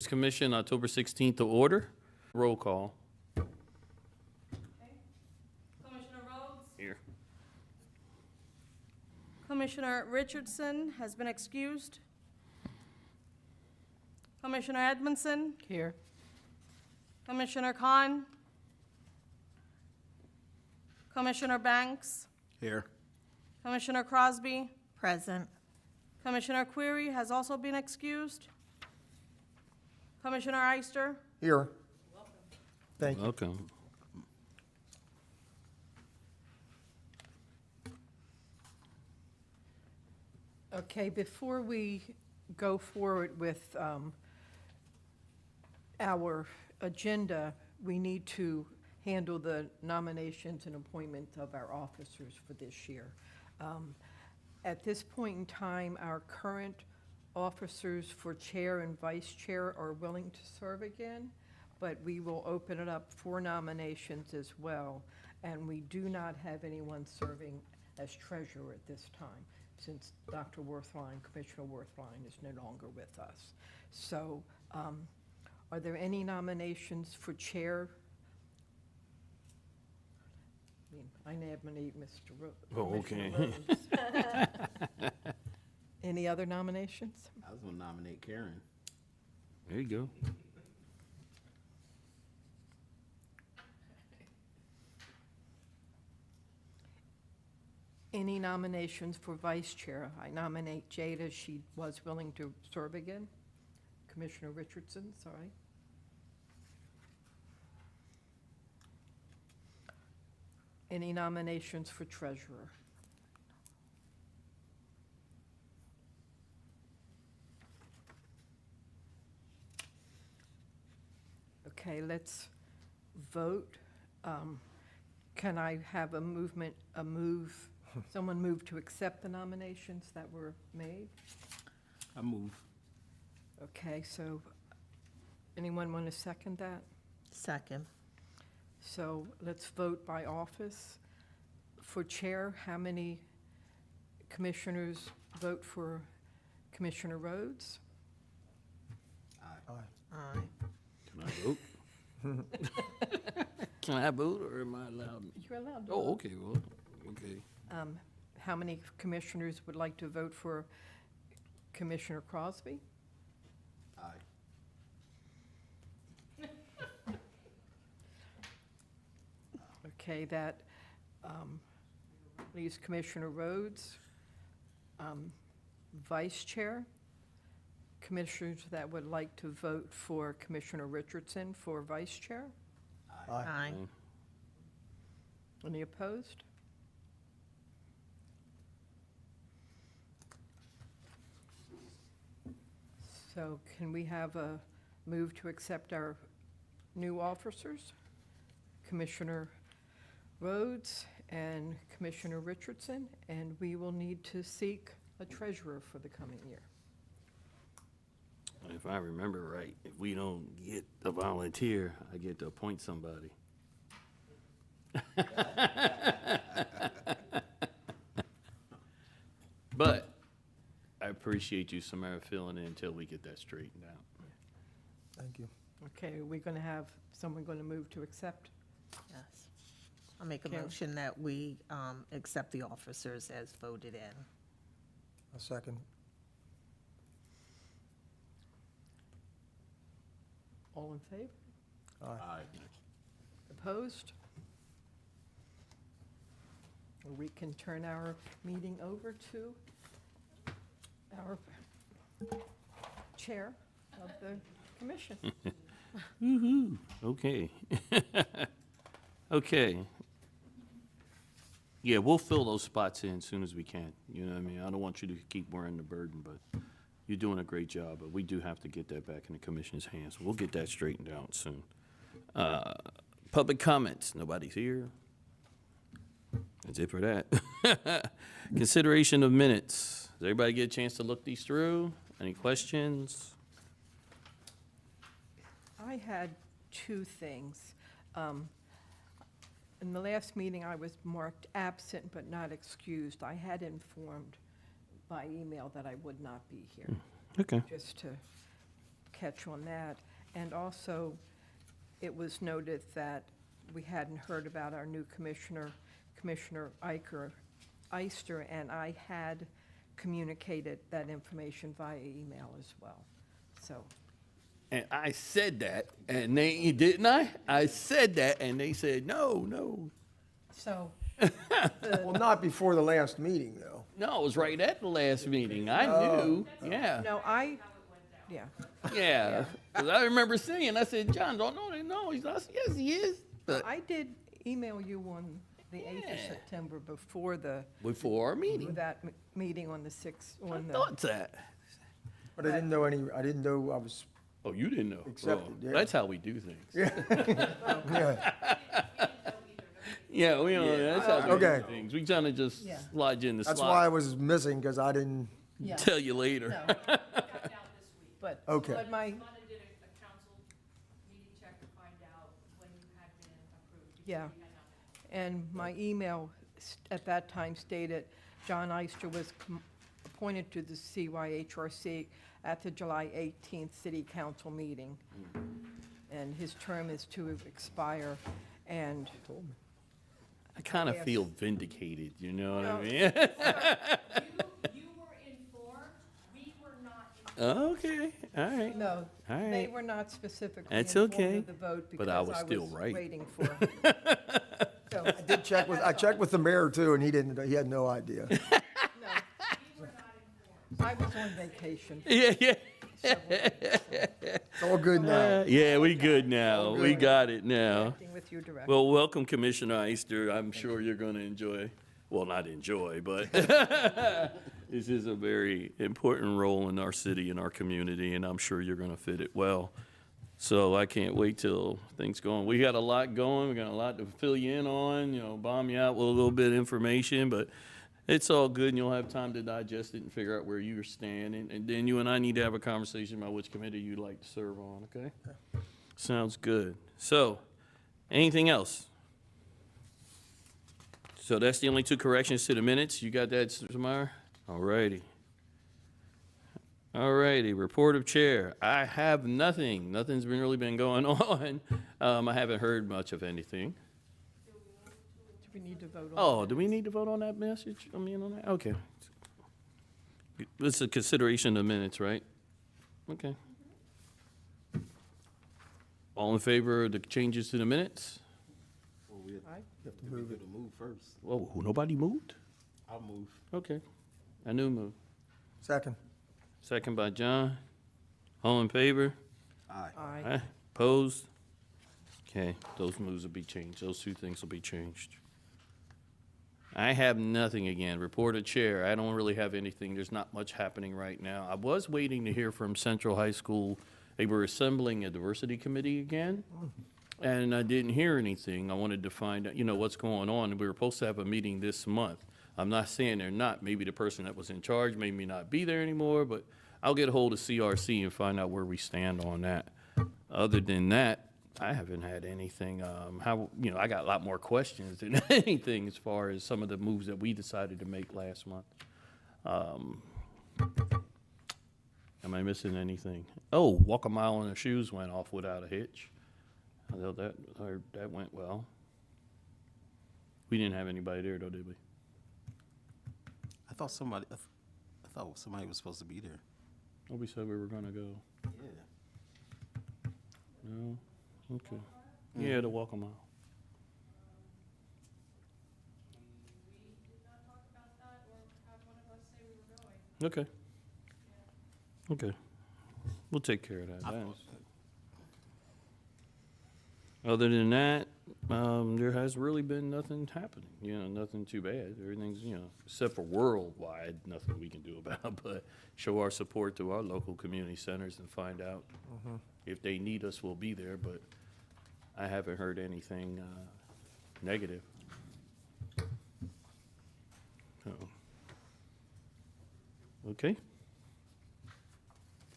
Ethics Commission, October 16th to order. Roll call. Commissioner Rhodes? Here. Commissioner Richardson has been excused. Commissioner Edmondson? Here. Commissioner Khan? Commissioner Banks? Here. Commissioner Crosby? Present. Commissioner Query has also been excused. Commissioner Eister? Here. Thank you. Welcome. Okay, before we go forward with our agenda, we need to handle the nominations and appointment of our officers for this year. At this point in time, our current officers for chair and vice chair are willing to serve again, but we will open it up for nominations as well. And we do not have anyone serving as treasurer at this time, since Dr. Worthline, Commissioner Worthline, is no longer with us. So, are there any nominations for chair? I nominate Mr. Oh, okay. Rhodes. Any other nominations? I was gonna nominate Karen. There you go. Any nominations for vice chair? I nominate Jada. She was willing to serve again. Commissioner Richardson, sorry. Any nominations for treasurer? Okay, let's vote. Can I have someone move to accept the nominations that were made? I move. Okay, so anyone want to second that? Second. So let's vote by office. For chair, how many commissioners vote for Commissioner Rhodes? Aye. Can I vote? Can I vote or am I allowed? You're allowed to Oh, vote. okay, well, okay. How many commissioners would like to vote for Commissioner Crosby? Aye. Okay, that leaves Commissioner Rhodes. Vice Chair, commissioners that would like to vote for Commissioner Richardson for Vice Chair? Aye. Any opposed? So can we have a move to accept our new officers? Commissioner Rhodes and Commissioner Richardson, and we will need to seek a treasurer for the coming year. If I remember right, if we don't get a volunteer, I get to appoint somebody. But I appreciate you, Samara, filling in until we get that straightened out. Thank you. Okay, are we going to have someone going to move to accept? Yes. I'll make a Karen. motion that we accept the officers as voted in. A second. All in favor? Aye. Opposed? We can turn our meeting over to our chair of the commission. Woo-hoo, okay. Okay. Yeah, we'll fill those spots in as soon as we can, you know what I mean? I don't want you to keep wearing the burden, but you're doing a great job, but we do have to get that back in the commission's hands. We'll get that straightened out soon. Public comments, nobody's here. That's it for that. Consideration of minutes. Does everybody get a chance to look these through? Any questions? I had two things. In the last meeting, I was marked absent but not excused. I had informed by email that I would not be here, Okay. just to catch on that. And also, it was noted that we hadn't heard about our new commissioner, Commissioner Eister, and I had communicated that information via email as well. So, And I said that, and they, didn't I? I said that, and they said, no. so Well, not before the last meeting, though. No, it was right at the last meeting. I knew, yeah. no, yeah. Yeah, 'cause I remember saying, I said, John, don't know, no, he's not, yes, he is. But I did email you on the 8th of Yeah. September before before our meeting, that meeting on the 6th, I on the, thought that. But I didn't know I was, Oh, you didn't know? Accepted, Oh, yeah. That's how we do things. yeah, Yeah, we know, that's how we Okay. do things. We trying to just Yeah. slide you in the that's slot. why I was missing, because I didn't, yeah, Tell you later. no. But, Okay. but my, Donna did a council meeting check to find out when you had been approved. because Yeah. we had not been. and my email at that time stated John Eister was appointed to the CYHRC at the July 18th City Council meeting. And his term is to expire, and I kind of Yes. feel vindicated, you know what I No. mean? You were informed, we were not informed. Okay, all right. no, All they right. were not specifically That's informed okay, of the vote because but I was I still was right. waiting for. So, I checked with the mayor too, and he had no idea. no. I was on vacation. Yeah. It's all good now. Yeah, we good now. We got it now. Acting with you directly. Well, welcome, Commissioner Eister. I'm sure you're going to enjoy, well, not enjoy, but this is a very important role in our city and our community, and I'm sure you're going to fit it well. So I can't wait till things go on. We got a lot going. We got a lot to fill you in on, bomb you out with a little bit of information, but it's all good, and you'll have time to digest it and figure out where you stand. And then you and I need to have a conversation about which committee you'd like to serve on, okay? Sounds good. So, anything else? So that's the only two corrections to the minutes. You got that, Samara? All righty. All righty, report of chair. I have nothing. Nothing's really been going on. I haven't heard much of anything. Do we need to vote on? Oh, do we need to vote on that message? I mean, on that? Okay. It's a consideration of minutes, right? Okay. All in favor of the changes to the minutes? Aye. Move first. Whoa, nobody moved? I'll move. Okay. I knew move. Second. Second by John. All in favor? Aye. Aye. Aye. Opposed? Okay, those moves will be changed. Those two things will be changed. I have nothing again. Report of chair. I don't really have anything. There's not much happening right now. I was waiting to hear from Central High School. They were assembling a diversity committee again, and I didn't hear anything. I wanted to find out, what's going on. We were supposed to have a meeting this month. I'm not saying they're not. Maybe the person that was in charge may not be there anymore, but I'll get a hold of CRC and find out where we stand on that. Other than that, I haven't had anything. I got a lot more questions than anything as far as some of the moves that we decided to make last month. Am I missing anything? Oh, walk a mile in her shoes went off without a hitch. I thought that went well. We didn't have anybody there though, did we? I thought somebody was supposed to be there. Oh, we said we were gonna go. Yeah. No? Okay. Yeah, to walk a mile. We did not talk about that or have one of us say we were going. Okay. Okay. We'll take care of that. Other than that, there has really been nothing happening, nothing too bad. Everything's, except for worldwide, nothing we can do about, but show our support to our local community centers and find out if they need us, we'll be there, but I haven't heard anything negative. Okay.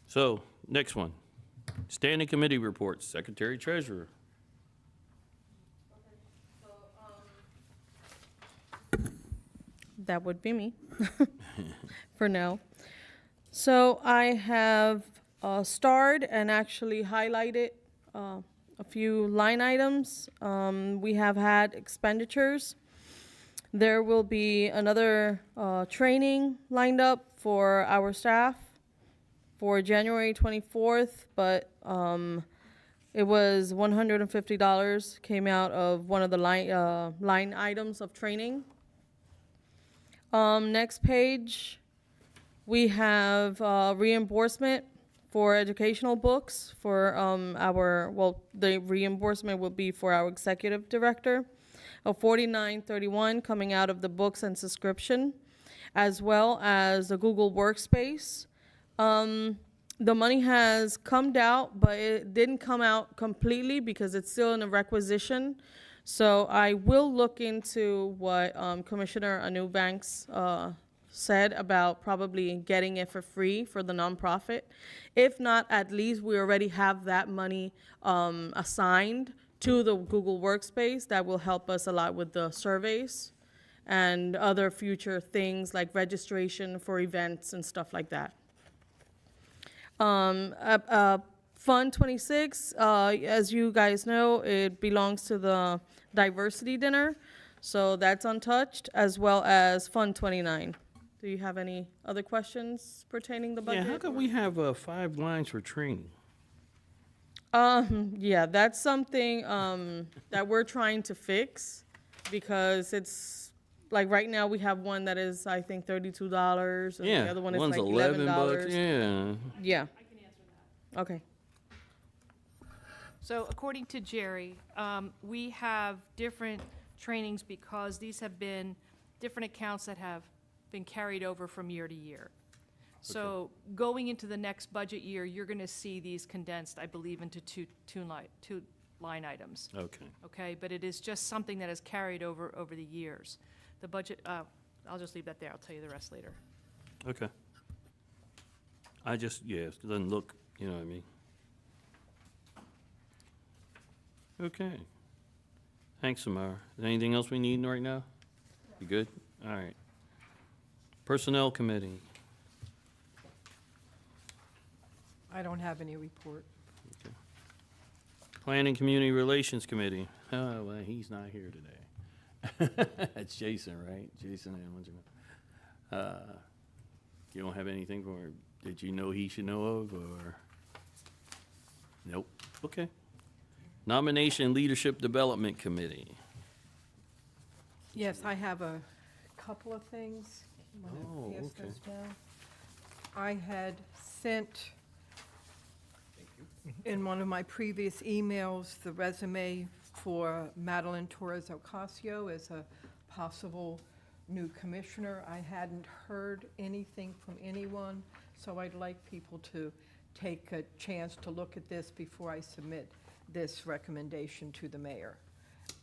So, next one. Standing committee reports, Secretary Treasurer. That would be me for now. So I have starred and actually highlighted a few line items. We have had expenditures. There will be another training lined up for our staff for January 24th, but it was $150 came out of one of the line items of training. Next page, we have reimbursement for educational books for the reimbursement will be for our executive director of $49.31 coming out of the books and subscription, as well as the Google Workspace. The money has come out, but it didn't come out completely because it's still in a requisition. So I will look into what Commissioner Anu Banks said about probably getting it for free for the nonprofit. If not, at least we already have that money assigned to the Google Workspace. That will help us a lot with the surveys and other future things like registration for events and stuff like that. Fund 26, as you guys know, it belongs to the diversity dinner, so that's untouched, as well as Fund 29. Do you have any other questions pertaining the budget? Yeah, how come we have 5 lines for training? Yeah, that's something that we're trying to fix because it's like right now we have one that is I think $32 and Yeah, the other one is one's like $11. $11. Yeah. Yeah. Okay. So according to Jerry, we have different trainings because these have been different accounts that have been carried over from year to year. So going into the next budget year, you're going to see these condensed, I believe, into two line items. Okay. Okay, but it is just something that has carried over the years. The budget, I'll just leave that there. I'll tell you the rest later. Okay. I just, yeah, it doesn't look, you know what I mean? Okay. Thanks, Samara. Is anything else we need right now? You good? All right. Personnel Committee. I don't have any report. Planning Community Relations Committee. Oh, well, he's not here today. That's Jason, right? Jason Allen. You don't have anything for, did you know he should know of, or? Nope. Okay. Nomination Leadership Development Committee. Yes, I have a couple of things. You Oh, wanna pass okay. those down? I had sent in one of my previous emails the resume for Madeline Torres Ocasio as a possible new commissioner. I hadn't heard anything from anyone, so I'd like people to take a chance to look at this before I submit this recommendation to the mayor.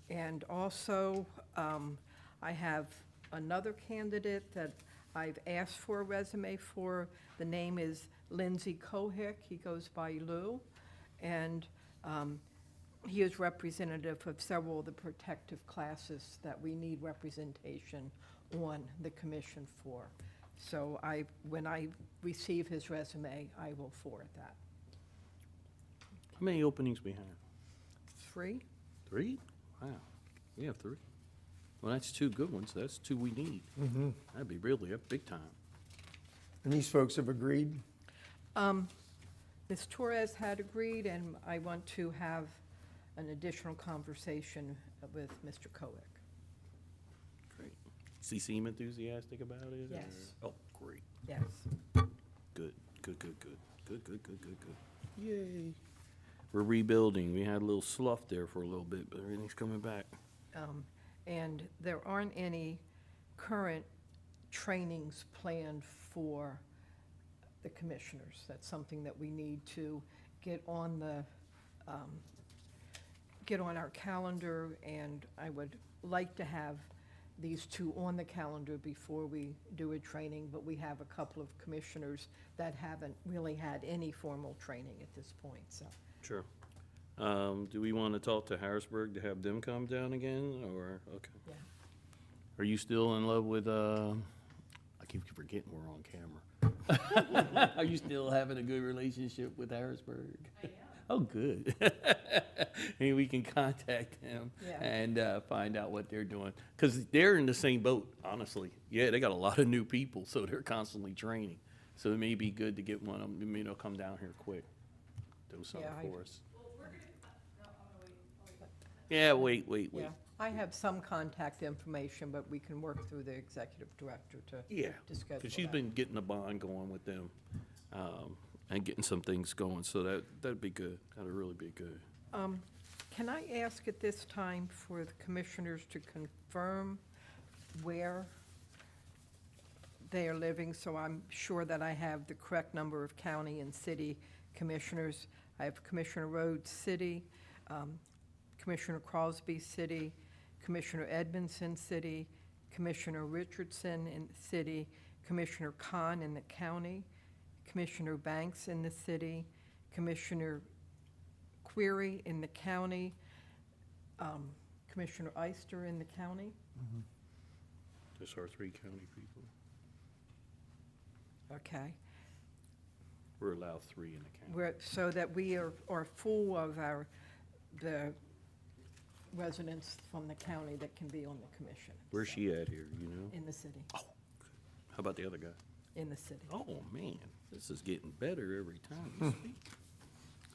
And also, I have another candidate that I've asked for a resume for. The name is Lindsay Kohik. He goes by Lou. And he is representative of several of the protective classes that we need representation on the commission for. So when I receive his resume, I will forward that. How many openings we have? 3? 3? Wow. We have 3. Well, that's 2 good ones. That's 2 we need. That'd be really a big time. And these folks have agreed? Ms. Torres had agreed, and I want to have an additional conversation with Mr. Kowick. Great. Does he seem enthusiastic about it? Yes. Or? Oh, great. Yes. Good, good, good, good. Good, good, good, good, good. Yay. We're rebuilding. We had a little slough there for a little bit, but everything's coming back. And there aren't any current trainings planned for the commissioners. That's something that we need to get on our calendar, and I would like to have these 2 on the calendar before we do a training, but we have a couple of commissioners that haven't really had any formal training at this point, so. Sure. Do we want to talk to Harrisburg to have them come down again, or, okay. Yeah. Are you still in love with, I keep forgetting we're on camera. Are you still having a good relationship with Harrisburg? I am. Oh, good. Maybe we can contact them Yeah. and find out what they're doing. Because they're in the same boat, honestly. Yeah, they got a lot of new people, so they're constantly training. So it may be good to get one of them, you know, come down here quick, do something Yeah, for us. Yeah, wait. Yeah, I have some contact information, but we can work through the executive director to Yeah, schedule because she's that. been getting a bond going with them, and getting some things going, so that'd be good. That'd really be good. Can I ask at this time for the commissioners to confirm where they are living, so I'm sure that I have the correct number of county and city commissioners? I have Commissioner Rhodes City, Commissioner Crosby City, Commissioner Edmondson City, Commissioner Richardson in the city, Commissioner Khan in the county, Commissioner Banks in the city, Commissioner Query in the county, Commissioner Eister in the county. Just our 3 county people. Okay. We're allowed 3 in the county. So that we are full of the residents from the county that can be on the commission. Where's she at here, you know? In the city, How about the other guy? in the city. Oh, man, this is getting better every time you speak.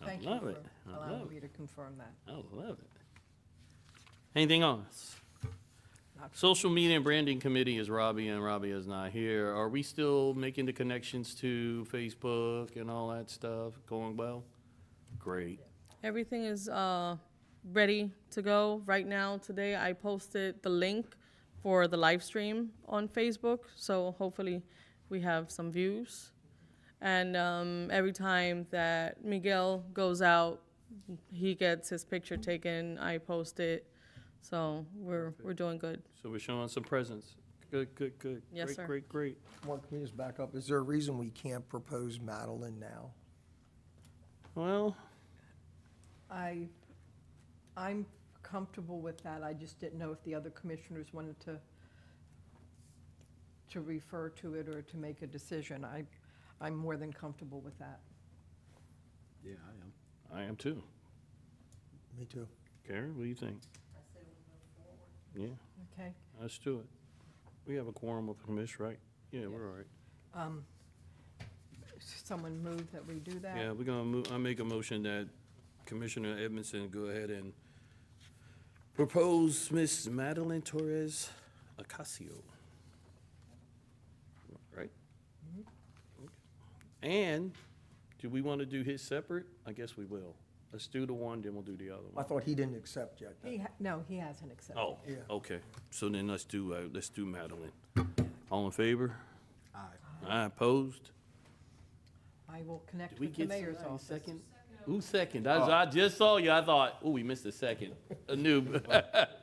I Thank you love for it. I allowing love me it. to confirm that. I love it. Anything else? Not- Social Media and Branding Committee is Robbie, and Robbie is not here. Are we still making the connections to Facebook and all that stuff? Going well? Great. Everything is ready to go right now. Today, I posted the link for the live stream on Facebook, so hopefully we have some views. And every time that Miguel goes out, he gets his picture taken. I post it, so we're doing good. So we're showing some presence. Good. Yes, Great, sir. Great. Mark, can we just back up? Is there a reason we can't propose Madeline now? Well, I'm comfortable with that. I just didn't know if the other commissioners wanted to refer to it or to make a decision. I'm more than comfortable with that. Yeah, I am. I am too. Me too. Karen, what do you think? Yeah, Okay? let's do it. We have a quorum of the commission, right? Yeah, we're all right. Someone move that we do that? Yeah, we're gonna move, I make a motion that Commissioner Edmondson go ahead and propose Miss Madeline Torres Ocasio. Right? And do we want to do his separate? I guess we will. Let's do the one, then we'll do the other I one. thought he didn't accept yet. No, he hasn't accepted. Oh, Yeah. okay. So then let's do Madeline. All in favor? Aye. Aye, opposed? I will connect Did we with the get mayor's somebody office. second? Who's second? I just saw you. I thought, oh, we missed a second. A noob.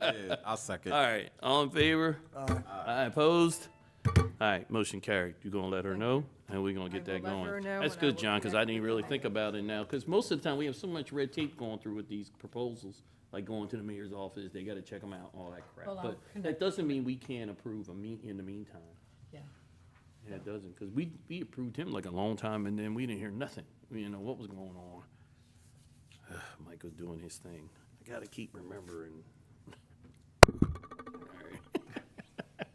Yeah, I'll second. All right, all in favor? Aye, opposed? All right, motion carried. You gonna let her know, and we're gonna get I will that let her going. know, That's and I good, will John, because I connect didn't with really the think mayor. about it now, because most of the time, we have so much red tape going through with these proposals, like going to the mayor's office, they gotta check them out, all that crap. Well, I'll But that connect doesn't mean we can't approve in the meantime. Yeah. Yeah, it doesn't, because we approved him like a long time, and then we didn't hear nothing. We didn't know what was going on. Mike was doing his thing. I gotta keep remembering. All right.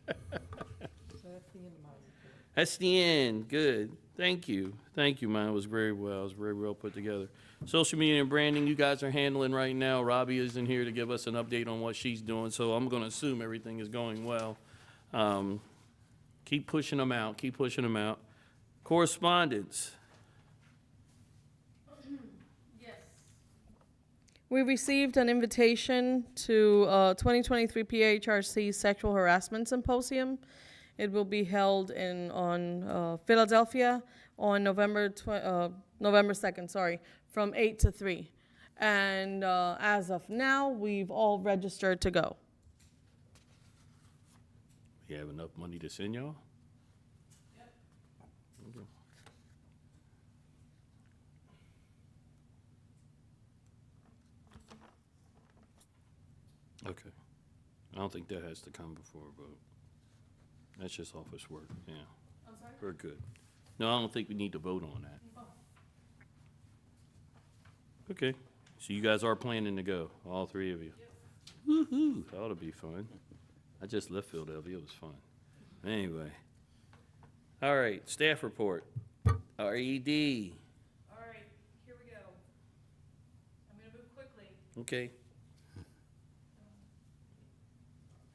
So that's the end of my report. That's the end. Good. Thank you. Thank you, man. It was very well. It was very well put together. Social media and branding, you guys are handling right now. Robbie isn't here to give us an update on what she's doing, so I'm gonna assume everything is going well. Keep pushing them out. Keep pushing them out. Correspondence. We received an invitation to 2023 PHRC Sexual Harassment Symposium. It will be held on Philadelphia on November 2nd, from 8 to 3. And as of now, we've all registered to go. You have enough money to send y'all? Okay. I don't think that has to come before a vote. That's just office work, yeah. I'm sorry? We're good. No, I don't think we need to vote on that. Okay, so you guys are planning to go, all three of you? Woo-hoo, that ought to be fun. I just left Philadelphia, it was fun. Anyway. All right, staff report. RED. All right, here we go. I'm gonna move quickly. Okay.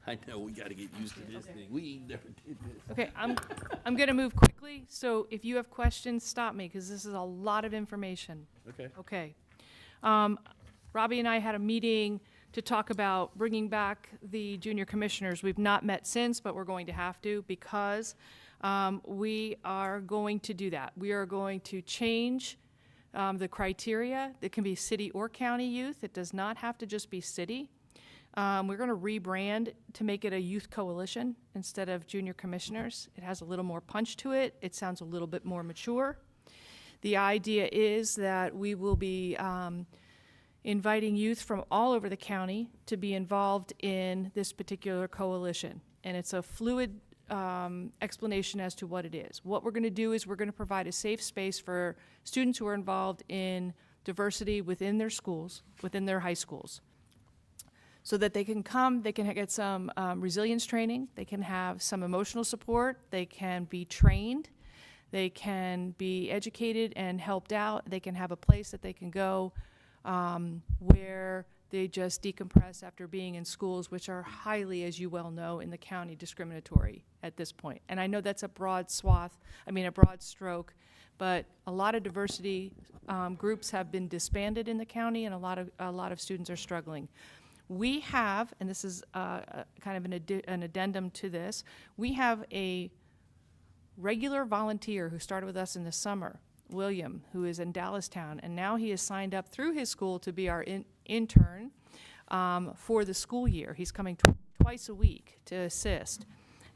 I know, we gotta get used to this thing. We never did this. Okay, I'm gonna move quickly, so if you have questions, stop me, because this is a lot of information. Okay. Okay. Robbie and I had a meeting to talk about bringing back the junior commissioners. We've not met since, but we're going to have to, because we are going to do that. We are going to change the criteria. It can be city or county youth. It does not have to just be city. We're going to rebrand to make it a youth coalition instead of junior commissioners. It has a little more punch to it. It sounds a little bit more mature. The idea is that we will be inviting youth from all over the county to be involved in this particular coalition. And it's a fluid explanation as to what it is. What we're going to do is we're going to provide a safe space for students who are involved in diversity within their schools, within their high schools, so that they can come, they can get some resilience training, they can have some emotional support, they can be trained, they can be educated and helped out, they can have a place that they can go where they just decompress after being in schools, which are highly, as you well know, in the county discriminatory at this point. And I know that's a broad stroke, but a lot of diversity groups have been disbanded in the county, and a lot of students are struggling. We have, and this is kind of an addendum to this, we have a regular volunteer who started with us in the summer, William, who is in Dallastown, and now he is signed up through his school to be our intern for the school year. He's coming twice a week to assist.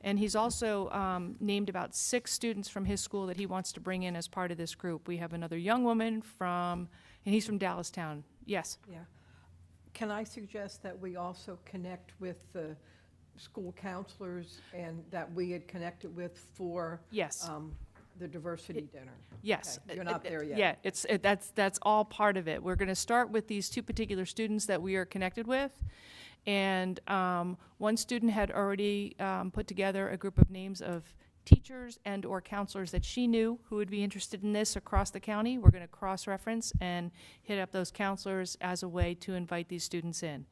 And he's also named about 6 students from his school that he wants to bring in as part of this group. We have another young woman and he's from Dallastown. Yes? Yeah. Can I suggest that we also connect with the school counselors and that we had connected with for Yes. the diversity dinner? Yes. Okay, you're not there yet. Yeah, that's all part of it. We're going to start with these 2 particular students that we are connected with. And one student had already put together a group of names of teachers and or counselors that she knew who would be interested in this across the county. We're going to cross-reference and hit up those counselors as a way to invite these students in.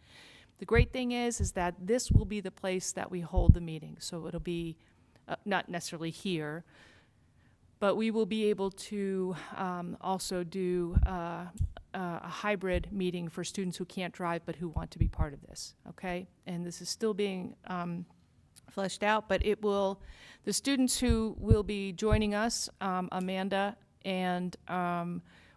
The great thing is that this will be the place that we hold the meeting. So it'll be not necessarily here, but we will be able to also do a hybrid meeting for students who can't drive but who want to be part of this, okay? And this is still being fleshed out, but the students who will be joining us, Amanda and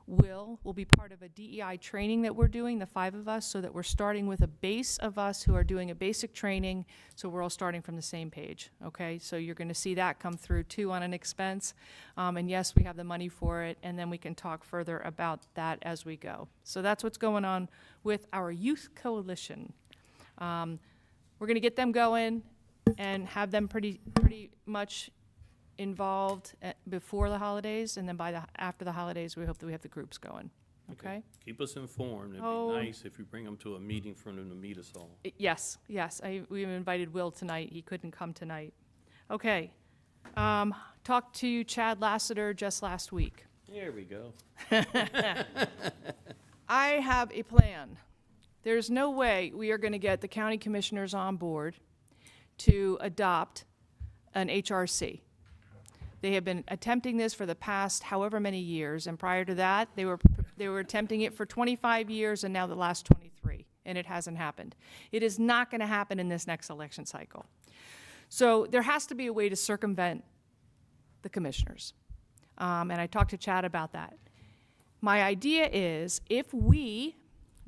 will be part of a DEI training that we're doing, the 5 of us, so that we're starting with a base of us who are doing a basic training, so we're all starting from the same page, okay? So you're going to see that come through too on an expense, and yes, we have the money for it, and then we can talk further about that as we go. So that's what's going on with our youth coalition. We're going to get them going and have them pretty much involved before the holidays, and then after the holidays, we hope that we have the groups going. Okay? Keep us informed. It'd Oh. be nice if you bring them to a meeting for them to meet us all. Yes. We invited Will tonight. He couldn't come tonight. Okay. Talked to Chad Lassiter just last week. There we go. I have a plan. There's no way we are going to get the county commissioners on board to adopt an HRC. They have been attempting this for the past however many years, and prior to that, they were attempting it for 25 years, and now the last 23, and it hasn't happened. It is not going to happen in this next election cycle. So there has to be a way to circumvent the commissioners, and I talked to Chad about that. My idea is if we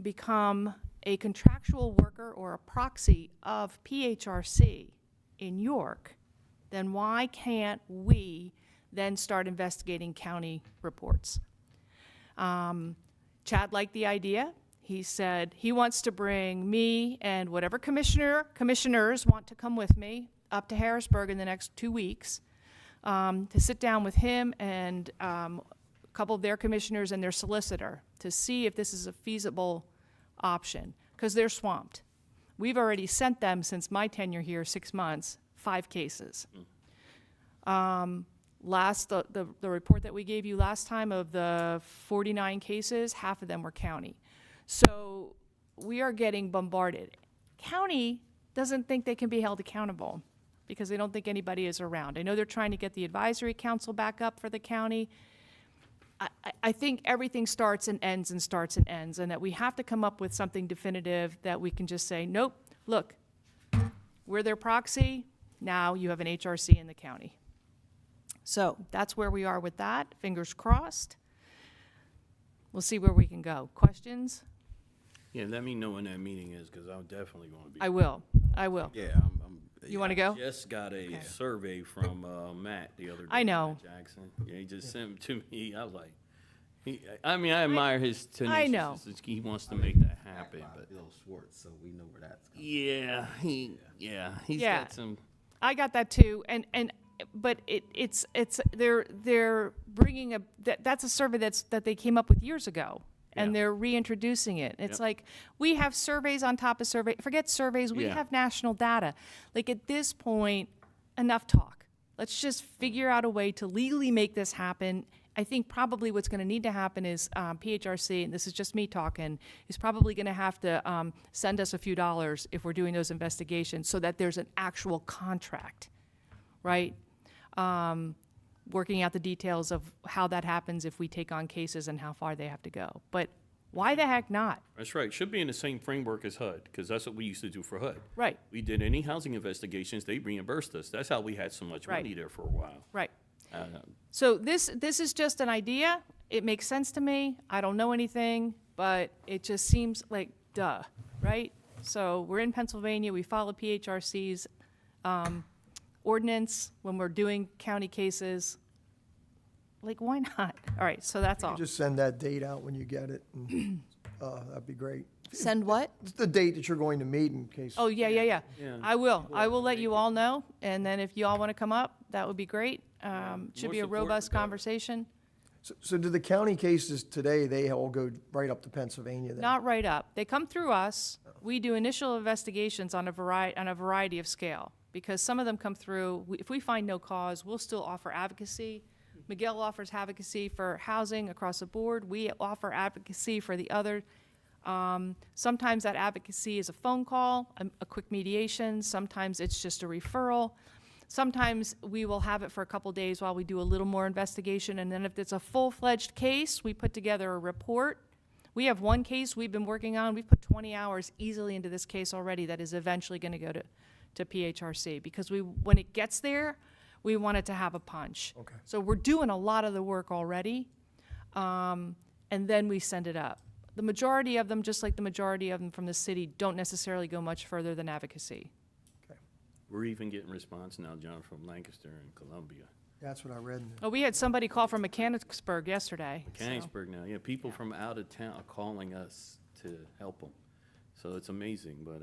become a contractual worker or a proxy of PHRC in York, then why can't we then start investigating county reports? Chad liked the idea. He said he wants to bring me and whatever commissioners want to come with me up to Harrisburg in the next 2 weeks to sit down with him and a couple of their commissioners and their solicitor to see if this is a feasible option, because they're swamped. We've already sent them, since my tenure here, 6 months, 5 cases. The report that we gave you last time of the 49 cases, half of them were county. So we are getting bombarded. County doesn't think they can be held accountable because they don't think anybody is around. I know they're trying to get the advisory council back up for the county. I think everything starts and ends and starts and ends, and that we have to come up with something definitive that we can just say, nope, look, we're their proxy, now you have an HRC in the county. So that's where we are with that. Fingers crossed. We'll see where we can go. Questions? Yeah, let me know when that meeting is, because I'm definitely going to be. I will. Yeah, You want to go? Just got a survey from Matt the other day. I know. Matt Jackson. Yeah, he just sent it to me. I was like, I admire his tenaciousness. I know. He wants to make that happen, but Bill Schwartz, so we know where that's going. yeah, he's Yeah. got some. I got that too, but they're bringing that's a survey that they came up with years ago, and Yeah. they're reintroducing it. It's Yep. like we have surveys on top of survey. Forget surveys, we Yeah. have national data. Like at this point, enough talk. Let's just figure out a way to legally make this happen. I think probably what's going to need to happen is PHRC, and this is just me talking, is probably going to have to send us a few dollars if we're doing those investigations so that there's an actual contract, right? Working out the details of how that happens if we take on cases and how far they have to go. But why the heck not? That's right. Should be in the same framework as HUD, because that's what we used to do for HUD. Right, We did any housing investigations, they reimbursed us. That's how we had so much Right. money there for a while. right. Uh, So this is just an idea. It makes sense to me. I don't know anything, but it just seems like duh, right? So we're in Pennsylvania. We follow PHRC's ordinance when we're doing county cases. Like, why not? All right, so that's all. Just send that date out when you get it, and, that'd be great. Send what? It's the date that you're going to meet in case. Oh, yeah. Yeah. I will. I will let you all know, and then if you all want to come up, that would be great. Should more be a support, robust the better. conversation. So do the county cases today, they all go right up to Pennsylvania then? Not right up. They come through us. We do initial investigations on a variety of scale, because some of them come through. If we find no cause, we'll still offer advocacy. Miguel offers advocacy for housing across the board. We offer advocacy for the other. Sometimes that advocacy is a phone call, a quick mediation. Sometimes it's just a referral. Sometimes we will have it for a couple days while we do a little more investigation, and then if it's a full-fledged case, we put together a report. We have one case we've been working on. We've put 20 hours easily into this case already that is eventually going to go to PHRC, because when it gets there, we want it to have a punch. Okay. So we're doing a lot of the work already, and then we send it up. The majority of them, just like the majority of them from the city, don't necessarily go much further than advocacy. We're even getting response now, John, from Lancaster and Columbia. That's what I read. Oh, we had somebody call from Mechanicsburg yesterday. so- Mechanicsburg now, yeah, people from out of town are calling us to help them. So it's amazing, but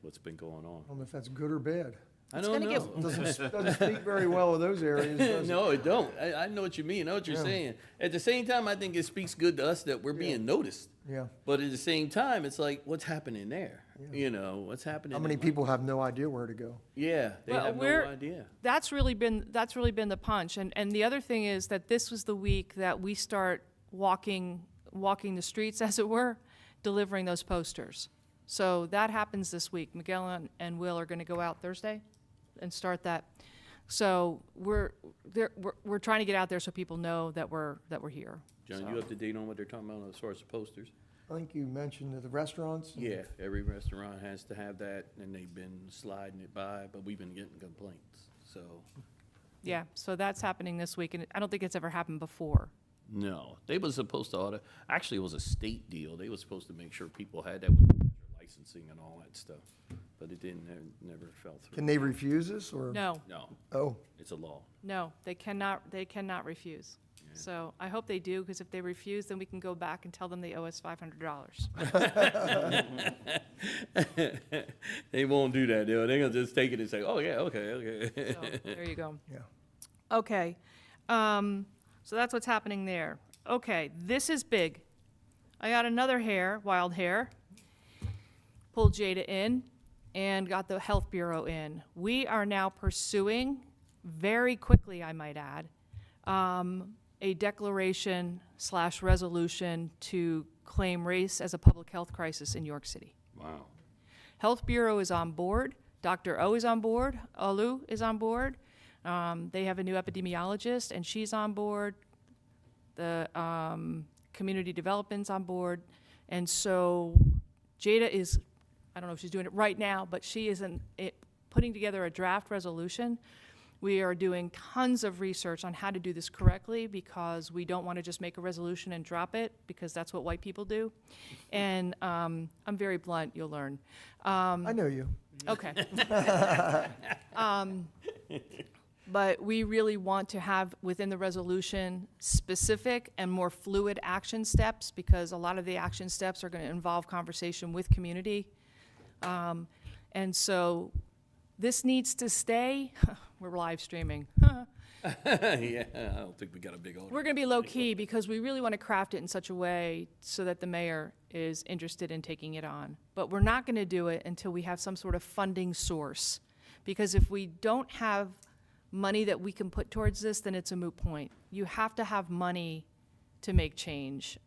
what's been going on. I don't know if that's good or bad. I It's don't gonna know. Doesn't speak very well of those areas, does it? No, it don't. I know what you mean. I know what you're Yeah. saying. At the same time, I think it speaks good to us that we're being noticed. Yeah. But at the same time, it's like, what's happening there? You know, what's happening? How many in people have no idea where to go? Yeah, they Well, have no we're- idea. That's really been the punch. And the other thing is that this was the week that we start walking the streets, as it were, delivering those posters. So that happens this week. Miguel and Will are going to go out Thursday and start that. So we're trying to get out there so people know that we're here. John, So- you up to date on what they're talking about as far as the posters? I think you mentioned the restaurants. Yeah, every restaurant has to have that, and they've been sliding it by, but we've been getting complaints, so. Yeah, so that's happening this week, and I don't think it's ever happened before. No, they was supposed to audit, actually, it was a state deal. They was supposed to make sure people had that with their licensing and all that stuff, but it didn't, never fell through. Can they refuse this or? No, No, Oh, it's a law. no, they cannot refuse. So I hope they do, because if they refuse, then we can go back and tell them they owe us $500. They won't do that, they're gonna just take it and say, oh, yeah, okay. So there you go. yeah. Okay, so that's what's happening there. Okay, this is big. I got another wild hair, pulled Jada in, and got the Health Bureau in. We are now pursuing, very quickly I might add, a declaration/resolution to claim race as a public health crisis in York City. Wow. Health Bureau is on board. Dr. O is on board. Olu is on board. They have a new epidemiologist, and she's on board. The community development's on board. And so Jada is, I don't know if she's doing it right now, but she is putting together a draft resolution. We are doing tons of research on how to do this correctly because we don't want to just make a resolution and drop it because that's what white people do. And I'm very blunt, you'll learn. I know you. Okay. But we really want to have within the resolution specific and more fluid action steps because a lot of the action steps are going to involve conversation with community. And so this needs to stay. We're live streaming. Yeah, I don't think we got a big audience. We're going to be low key because we really want to craft it in such a way so that the mayor is interested in taking it on. But we're not going to do it until we have some sort of funding source. Because if we don't have money that we can put towards this, then it's a moot point. You have to have money to make change.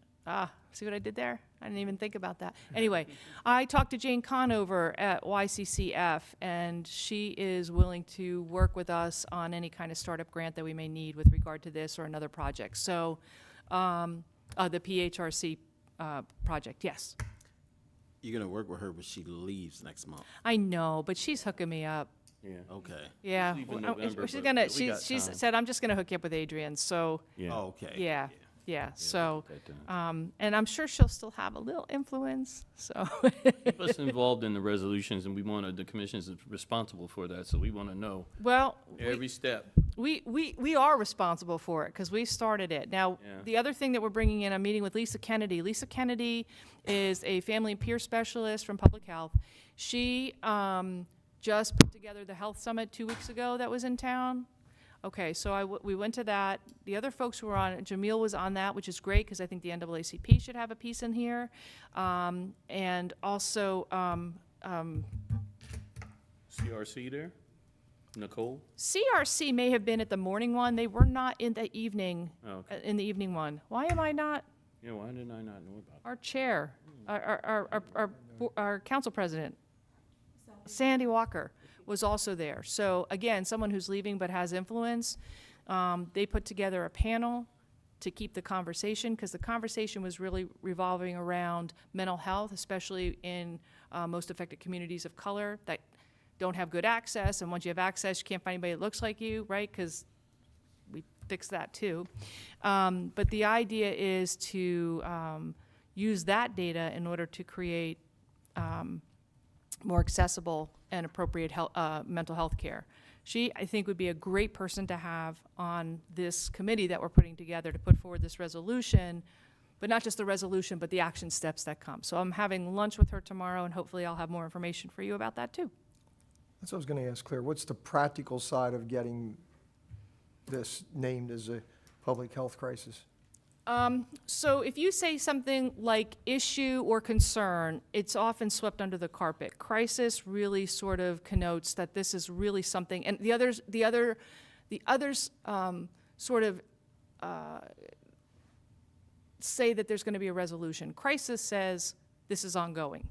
See what I did there? I didn't even think about that. Anyway, I talked to Jane Conover at YCCF, and she is willing to work with us on any kind of startup grant that we may need with regard to this or another project. So the PHRC project, yes. You're gonna work with her, but she leaves next month. I know, but she's hooking me up. Yeah. Okay. Yeah, She's leaving well, November, she's but gonna. we got She's time. said I'm just gonna hook you up with Adrian. So Yeah. Oh, okay. yeah. So, get that done. and I'm sure she'll still have a little influence. So Keep us involved in the resolutions, and the commission is responsible for that, so we want to know well, every step. we are responsible for it because we started it. Now, Yeah. the other thing that we're bringing in, I'm meeting with Lisa Kennedy. Lisa Kennedy is a family and peer specialist from public health. She just put together the health summit 2 weeks ago that was in town. Okay, so we went to that. The other folks who were on it, Jamil was on that, which is great because I think the NAACP should have a piece in here. And also CRC there? Nicole? CRC may have been at the morning one. They were not in the evening, Oh, okay. in the evening one. Why am I not? Yeah, why did I not know about Our chair, our council president, Sandy Walker, was also there. So again, someone who's leaving but has influence. They put together a panel to keep the conversation, because the conversation was really revolving around mental health, especially in most affected communities of color that don't have good access, and once you have access, you can't find anybody that looks like you, right? Because we fixed that too. But the idea is to use that data in order to create more accessible and appropriate mental health care. She, I think, would be a great person to have on this committee that we're putting together to put forward this resolution, but not just the resolution, but the action steps that come. So I'm having lunch with her tomorrow, and hopefully I'll have more information for you about that too. That's what I was going to ask Claire. What's the practical side of getting this named as a public health crisis? So if you say something like issue or concern, it's often swept under the carpet. Crisis really sort of connotes that this is really something, and the others sort of say that there's going to be a resolution. Crisis says this is ongoing,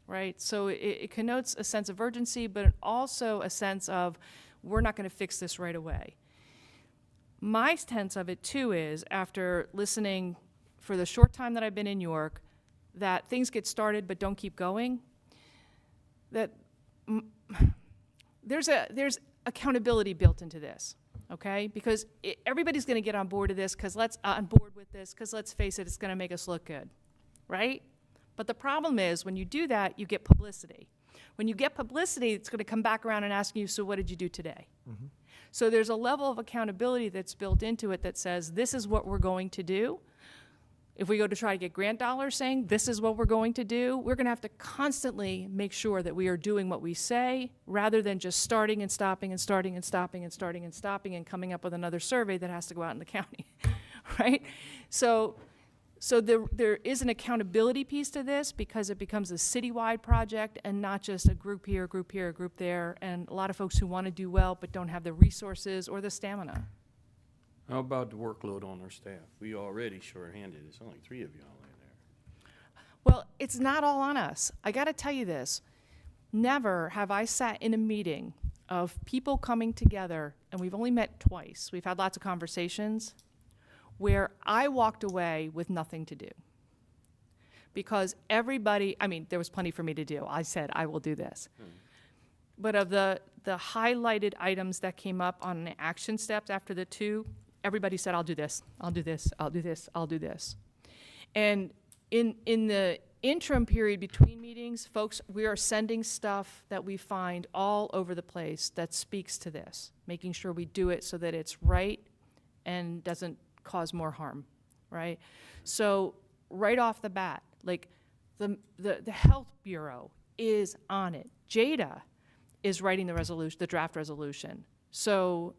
right? So it connotes a sense of urgency, but also a sense of we're not going to fix this right away. My sense of it, too, is after listening for the short time that I've been in York, that things get started but don't keep going, that there's accountability built into this, okay? Because everybody's going to get on board with this because let's face it, it's going to make us look good, right? But the problem is when you do that, you get publicity. When you get publicity, it's going to come back around and ask you, so what did you do today? Mm-hmm. So there's a level of accountability that's built into it that says, this is what we're going to do. if we go to try to get grant dollars saying this is what we're going to do, we're going to have to constantly make sure that we are doing what we say rather than just starting and stopping and starting and stopping and starting and stopping and coming up with another survey that has to go out in the county, right? So there is an accountability piece to this because it becomes a citywide project and not just a group here, a group here, a group there, and a lot of folks who want to do well but don't have the resources or the stamina. How about the workload on our staff? We already short-handed. There's only 3 of y'all in there. Well, it's not all on us. I got to tell you this. Never have I sat in a meeting of people coming together, and we've only met twice. We've had lots of conversations where I walked away with nothing to do. Because everybody, I mean, there was plenty for me to do. I said, I will do this. But of the highlighted items that came up on the action steps after the 2, everybody said, I'll do this, I'll do this, I'll do this, I'll do this. And in the interim period between meetings, folks, we are sending stuff that we find all over the place that speaks to this, making sure we do it so that it's right and doesn't cause more harm, right? So right off the bat, like the Health Bureau is on it. Jada is writing the resolution, the draft resolution. So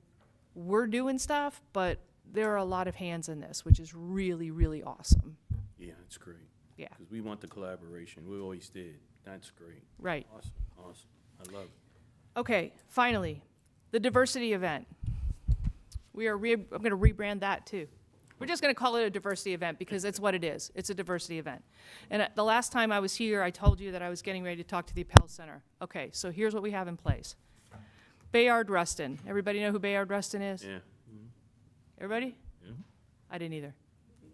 we're doing stuff, but there are a lot of hands in this, which is really, really awesome. Yeah, it's great. Yeah. Because we want the collaboration. We always did. That's great. Right. Awesome, awesome. I love it. Okay, finally, the diversity event. I'm going to rebrand that too. We're just going to call it a diversity event because it's what it is. It's a diversity event. And the last time I was here, I told you that I was getting ready to talk to the Appel Center. Okay, so here's what we have in place. Bayard Rustin. Everybody know who Bayard Rustin is? Yeah. Everybody? Yeah. I didn't either.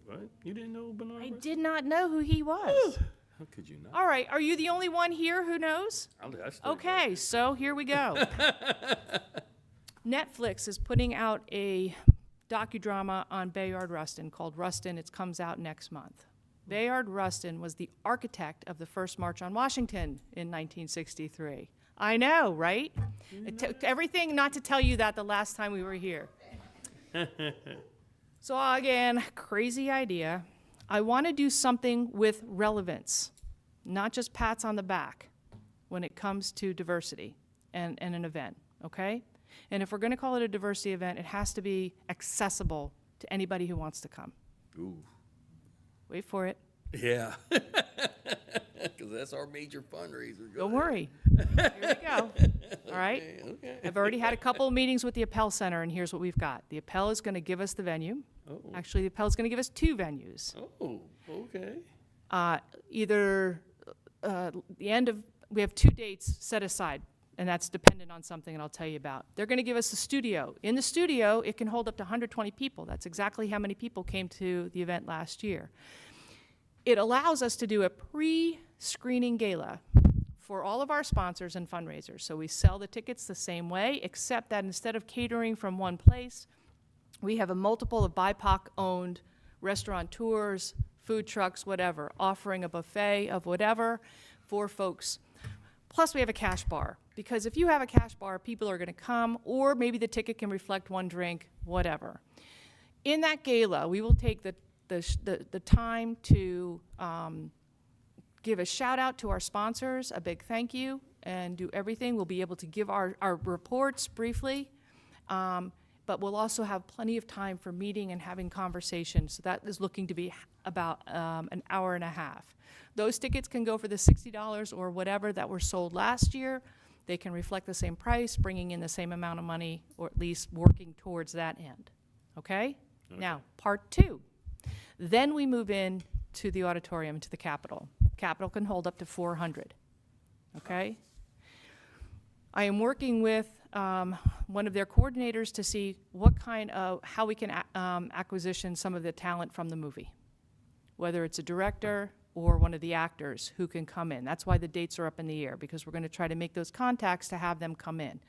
What? You didn't know Bernard? I Rustin? did not know who he was. How could you not? All right, are you the only one here who knows? I still Okay, so here we go. Netflix is putting out a docudrama on Bayard Rustin called Rustin. It comes out next month. Bayard Rustin was the architect of the first March on Washington in 1963. I know, right? It took everything not to tell you that the last time we were here. So again, crazy idea. I want to do something with relevance, not just pats on the back when it comes to diversity and an event, okay? And if we're going to call it a diversity event, it has to be accessible to anybody who wants to come. Ooh. Wait for it. Yeah. Because that's our major fundraiser. Don't worry. Here we go. All right? Okay. I've already had a couple of meetings with the Appel Center, and here's what we've got. The Appel is going to give us the venue. Oh. Actually, the Appel is going to give us 2 venues. Oh, okay. Either the end of, we have 2 dates set aside, and that's dependent on something that I'll tell you about. They're going to give us the studio. In the studio, it can hold up to 120 people. That's exactly how many people came to the event last year. It allows us to do a pre-screening gala for all of our sponsors and fundraisers. So we sell the tickets the same way, except that instead of catering from one place, we have a multiple of BIPOC-owned restaurateurs, food trucks, whatever, offering a buffet of whatever for folks. Plus, we have a cash bar, because if you have a cash bar, people are going to come, or maybe the ticket can reflect 1 drink, whatever. In that gala, we will take the time to give a shout out to our sponsors, a big thank you, and do everything. We'll be able to give our reports briefly, but we'll also have plenty of time for meeting and having conversations. So that is looking to be about an hour and a half. Those tickets can go for the $60 or whatever that were sold last year. They can reflect the same price, bringing in the same amount of money, or at least working towards that end. Okay? Now, part 2. Then we move in to the auditorium, to the Capitol. Capitol can hold up to 400. Okay? I am working with one of their coordinators to see what kind of, how we can acquisition some of the talent from the movie, whether it's a director or one of the actors who can come in. That's why the dates are up in the air, because we're going to try to make those contacts to have them come in.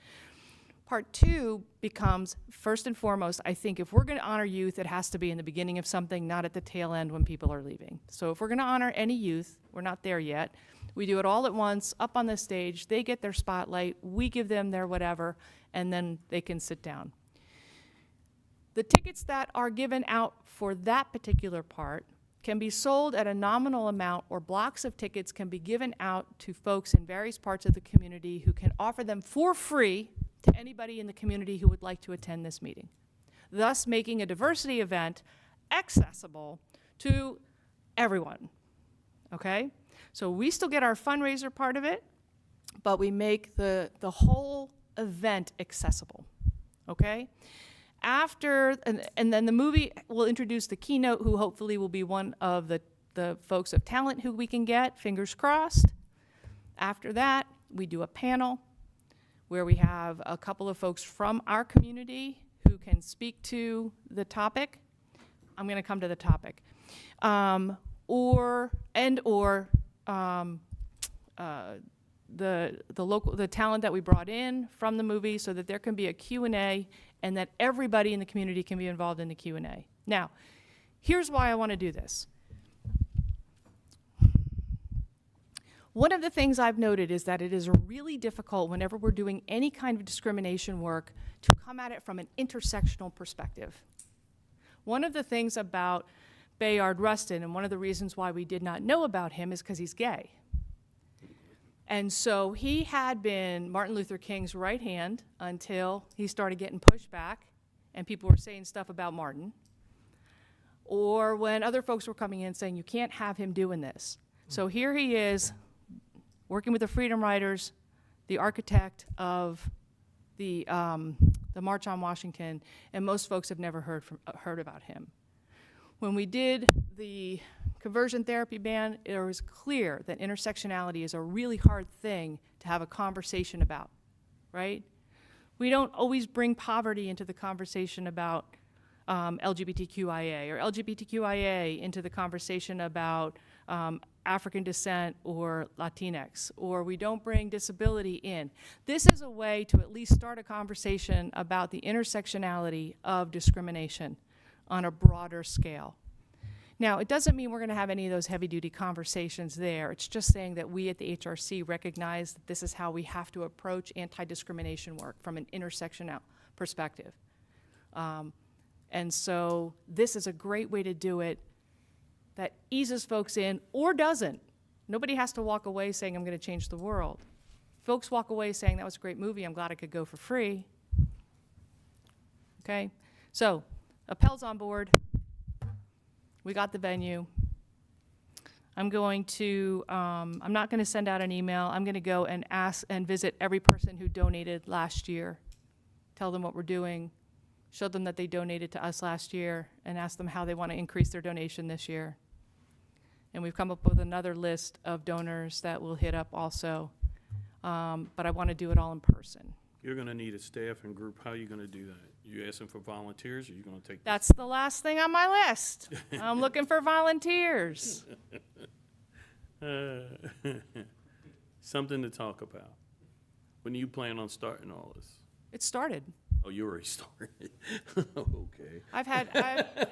Part 2 becomes, first and foremost, I think if we're going to honor youth, it has to be in the beginning of something, not at the tail end when people are leaving. So if we're going to honor any youth, we're not there yet, we do it all at once, up on the stage, they get their spotlight, we give them their whatever, and then they can sit down. The tickets that are given out for that particular part can be sold at a nominal amount, or blocks of tickets can be given out to folks in various parts of the community who can offer them for free to anybody in the community who would like to attend this meeting, thus making a diversity event accessible to everyone, okay? So we still get our fundraiser part of it, but we make the whole event accessible, okay? After, and then the movie will introduce the keynote, who hopefully will be one of the folks of talent who we can get, fingers crossed. After that, we do a panel where we have a couple of folks from our community who can speak to the topic. I'm gonna come to the topic. The talent that we brought in from the movie, so that there can be a Q&A and that everybody in the community can be involved in the Q&A. Now, here's why I want to do this. One of the things I've noted is that it is really difficult whenever we're doing any kind of discrimination work to come at it from an intersectional perspective. One of the things about Bayard Rustin, and one of the reasons why we did not know about him, is because he's gay. And so he had been Martin Luther King's right hand until he started getting pushback and people were saying stuff about Martin. Or when other folks were coming in saying, you can't have him doing this. So here he is, working with the Freedom Riders, the architect of the March on Washington, and most folks have never heard about him. When we did the conversion therapy ban, it was clear that intersectionality is a really hard thing to have a conversation about, right? We don't always bring poverty into the conversation about LGBTQIA, or LGBTQIA into the conversation about African descent or Latinx, or we don't bring disability in. This is a way to at least start a conversation about the intersectionality of discrimination on a broader scale. Now, it doesn't mean we're going to have any of those heavy-duty conversations there. It's just saying that we at the HRC recognize that this is how we have to approach anti-discrimination work from an intersectional perspective. And so this is a great way to do it that eases folks in, or doesn't. Nobody has to walk away saying, I'm going to change the world. Folks walk away saying, that was a great movie, I'm glad I could go for free. Okay? So, Appel's on board. We got the venue. I'm going to, I'm not going to send out an email. I'm going to go and ask and visit every person who donated last year. Tell them what we're doing. Show them that they donated to us last year and ask them how they want to increase their donation this year. And we've come up with another list of donors that we'll hit up also. But I want to do it all in person. You're gonna need a staff and group. How are you gonna do that? You asking for volunteers, or you gonna take? That's the last thing on my list. I'm looking for volunteers. Something to talk about. When do you plan on starting all this? It started. Oh, you already started. Okay.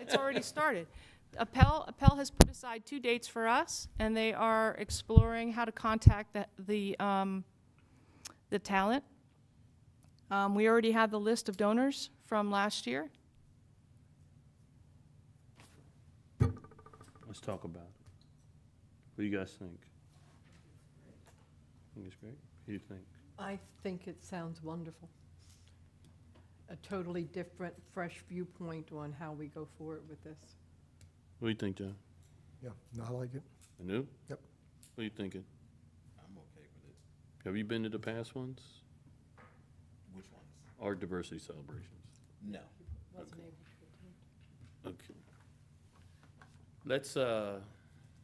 It's already started. Appel has put aside 2 dates for us, and they are exploring how to contact the talent. We already have the list of donors from last year. Let's talk about it. What do you guys think? Think it's great? What do you think? I think it sounds wonderful. A totally different, fresh viewpoint on how we go forward with this. What do you think, John? Yeah, no, I like it. Anoop? Yep. What are you thinking? I'm okay with it. Have you been to the past ones? Which ones? Our diversity celebrations? No. Okay. Let's,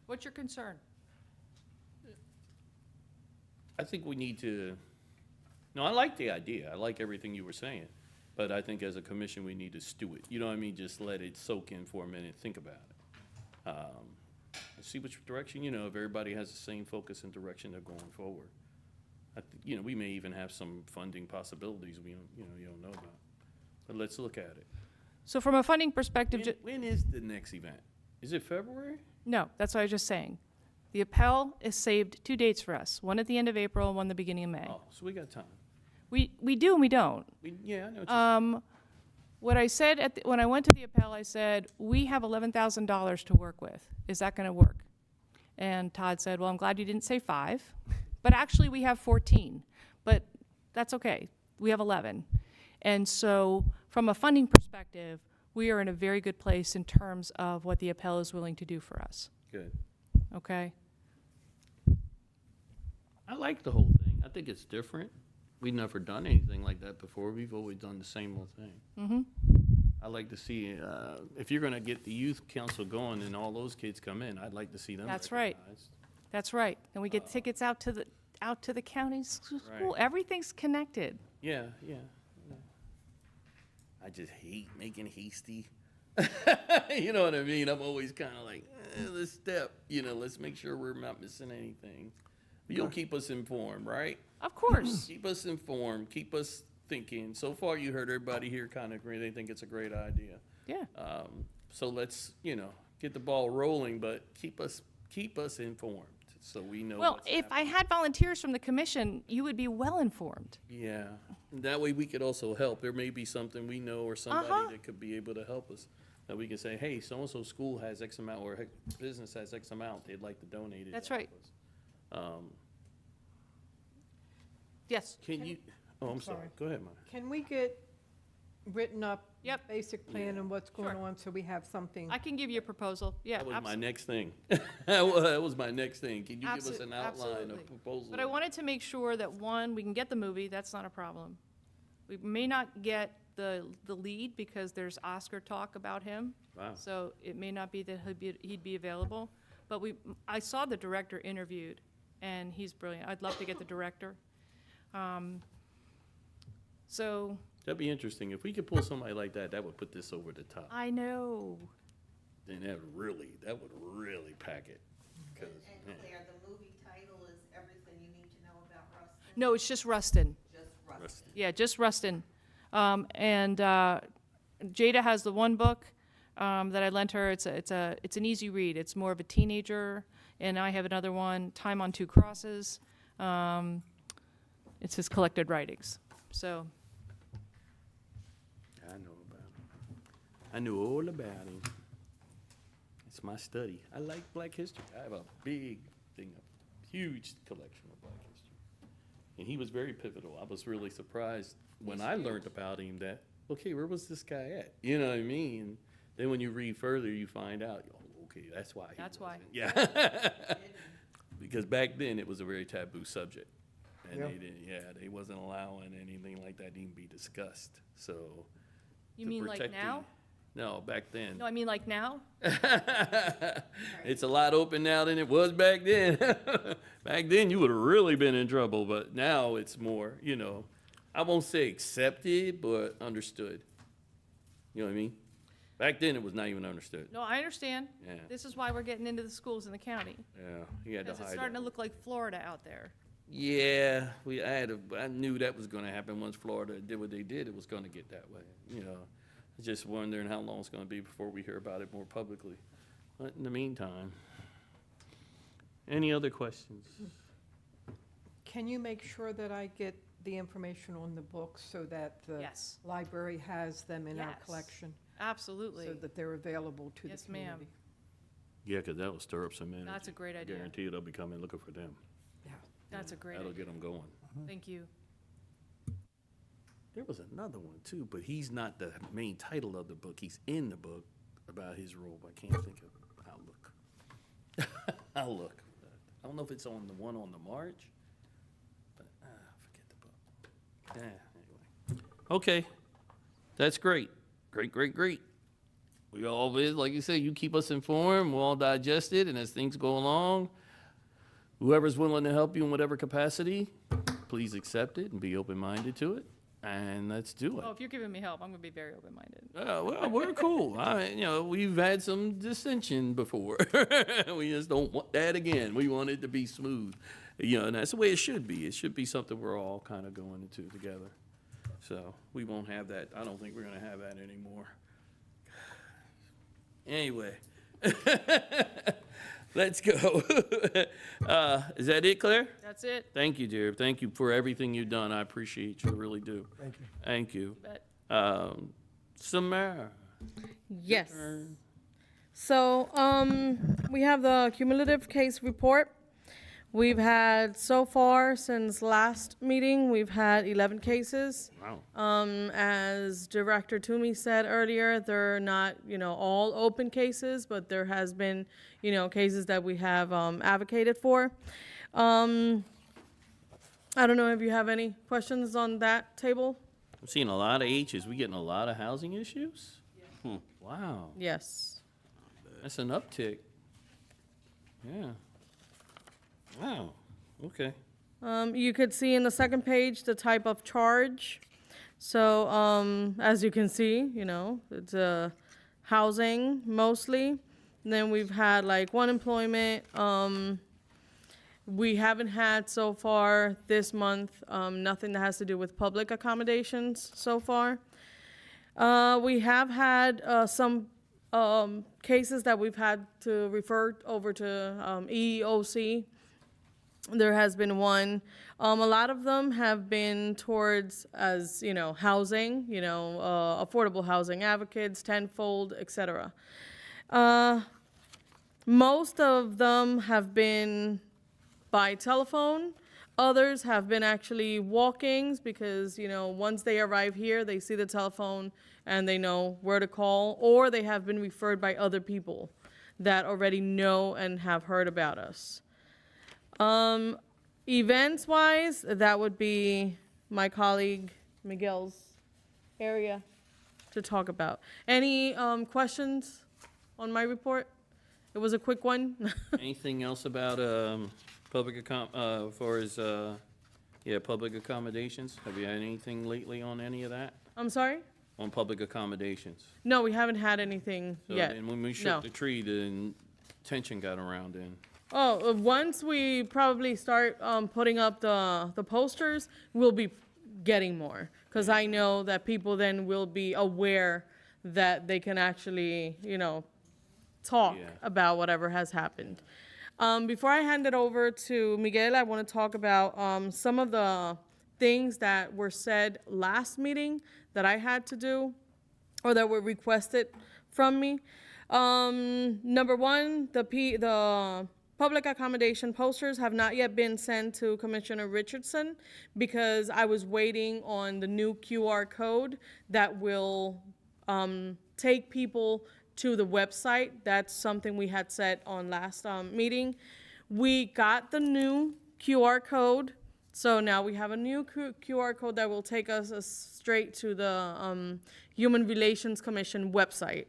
What's your concern? I think we need to, no, I like the idea. I like everything you were saying. But I think as a commission, we need to stew it. You know what I mean? Just let it soak in for a minute, think about it. See which direction, you know, if everybody has the same focus and direction they're going forward. You know, we may even have some funding possibilities we don't, you don't know about. But let's look at it. So from a funding perspective, When is the next event? Is it February? no, that's what I was just saying. The Appel is saved 2 dates for us, one at the end of April and one the beginning of May. Oh, so we got time. We do and we don't. Yeah, I know what you're What I said when I went to the appel, I said, we have $11,000 to work with. Is that going to work? And Todd said, well, I'm glad you didn't say 5. But actually, we have 14. But that's okay. We have 11. And so from a funding perspective, we are in a very good place in terms of what the appel is willing to do for us. Good. Okay? I like the whole thing. I think it's different. We've never done anything like that before. We've always done the same old thing. Mm-hmm. I like to see, if you're gonna get the youth council going and all those kids come in, I'd like to see them That's right. recognized. That's right. And we get tickets out to the county school. Right. Everything's connected. Yeah, yeah. Yeah. I just hate making hasty. You know what I mean? I'm always kind of like, let's step, let's make sure we're not missing anything. But you'll keep us informed, right? Of course. Keep us informed, keep us thinking. So far, you heard everybody here kind of agree, they think it's a great idea. Yeah. So let's, get the ball rolling, but keep us informed so we know Well, what's if I happening. had volunteers from the commission, you would be well informed. Yeah, that way we could also help. There may be something we know or somebody that could be able to help us. That we can say, hey, so-and-so school has X amount, or business has X amount, they'd like to donate it. That's to right. help us. Yes. Can you, I'm sorry, sorry. go ahead, Mike. Can we get written up? Yep. Basic plan and what's going Sure. on, so we have something? I can give you a proposal. Yeah, That was my absolutely. next thing. That was my next thing. Can you give us Absol- an outline absolutely. of proposal? But I wanted to make sure that, one, we can get the movie, that's not a problem. We may not get the lead because there's Oscar talk about him. Wow. So it may not be that he'd be available. But I saw the director interviewed, and he's brilliant. I'd love to get the director. So, That'd be interesting. If we could pull somebody like that, that would put this over the top. I know. Then that would really pack it. 'Cause, man, Claire, the movie title is Everything You Need to Know About Ruston, No, it's just Rustin. just Ruston. Rusty. Yeah, just Rustin. And Jada has the one book that I lent her. It's an easy read. It's more of a teenager. And I have another one, Time on Two Crosses. It's his collected writings. So, I know about him. I knew all about him. It's my study. I like Black history. I have a big thing, a huge collection of Black history. And he was very pivotal. I was really surprised when I learned about him that, okay, where was this guy at? You know what I mean? Then when you read further, you find out, oh, okay, that's why. That's why. Yeah. Because back then, it was a very taboo subject. And Yeah. they didn't, they wasn't allowing anything like that to even be discussed, so. you to mean like protect now? No, back then. No, I mean like now? It's a lot open now than it was back then. Back then, you would have really been in trouble, but now it's more, I won't say accepted, but understood. You know what I mean? Back then, it was not even understood. No, I understand. Yeah. This is why we're getting into the schools in the county. Yeah, you had to Because hide it's starting to it. look like Florida out there. Yeah, I knew that was gonna happen once Florida did what they did, it was gonna get that way, Just wondering how long it's gonna be before we hear about it more publicly. But in the meantime, any other questions? Can you make sure that I get the information on the books so that the Yes. library has them in our Yes. collection? Absolutely. So that they're available to the Yes, ma'am. community? Yeah, 'cause that'll stir up some energy. That's a great idea. Guarantee you they'll be coming looking for them. Yeah. That's a great That'll idea. get them going. Thank you. There was another one too, but he's not the main title of the book. He's in the book about his role, but I can't think of it. I'll look. I'll look. I don't know if it's on the one on the march, but forget the book. Anyway. Okay. That's great. Great. We all, like you say, you keep us informed, we'll all digest it, and as things go along, whoever's willing to help you in whatever capacity, please accept it and be open-minded to it, and let's do it. Oh, if you're giving me help, I'm going to be very open-minded. Well, we're cool. We've had some dissension before. We just don't want that again. We want it to be smooth. And that's the way it should be. It should be something we're all kind of going into together. So we won't have that. I don't think we're going to have that anymore. Anyway, let's go. Is that it, Claire? That's it. Thank you, dear. Thank you for everything you've done. I appreciate you. I really do. Thank you. Thank you. Bet. Samara. Yes. So, we have the cumulative case report. We've had, so far, since last meeting, we've had 11 cases. Wow. As Director Toomey said earlier, they're not, all open cases, but there has been, cases that we have, advocated for. I don't know if you have any questions on that table? I'm seeing a lot of H's. We getting a lot of housing issues? Wow. Yes. That's an uptick. Yeah. Wow. Okay. You could see in the second page the type of charge. So, as you can see, it's housing mostly. And then we've had like one employment. We haven't had so far this month, nothing that has to do with public accommodations so far. We have had some cases that we've had to refer over to EEOC. There has been one. A lot of them have been towards, as housing, affordable housing advocates, tenfold, etc. Most of them have been by telephone. Others have been actually walk-ins because, once they arrive here, they see the telephone and they know where to call, or they have been referred by other people that already know and have heard about us. Events-wise, that would be my colleague Miguel's area to talk about. Any questions on my report? It was a quick one. Anything else about public public accommodations? Have you had anything lately on any of that? I'm sorry? On public accommodations? No, we haven't had anything So, yet. and when we No. shook the tree, then tension got around in. Oh, once we probably start putting up the posters, we'll be getting more. Because I know that people then will be aware that they can actually, talk Yeah. about whatever has happened. Before I hand it over to Miguel, I want to talk about some of the things that were said last meeting that I had to do or that were requested from me. Number one, the public accommodation posters have not yet been sent to Commissioner Richardson because I was waiting on the new QR code that will take people to the website. That's something we had said on last meeting. We got the new QR code, so now we have a new QR code that will take us straight to the Human Relations Commission website.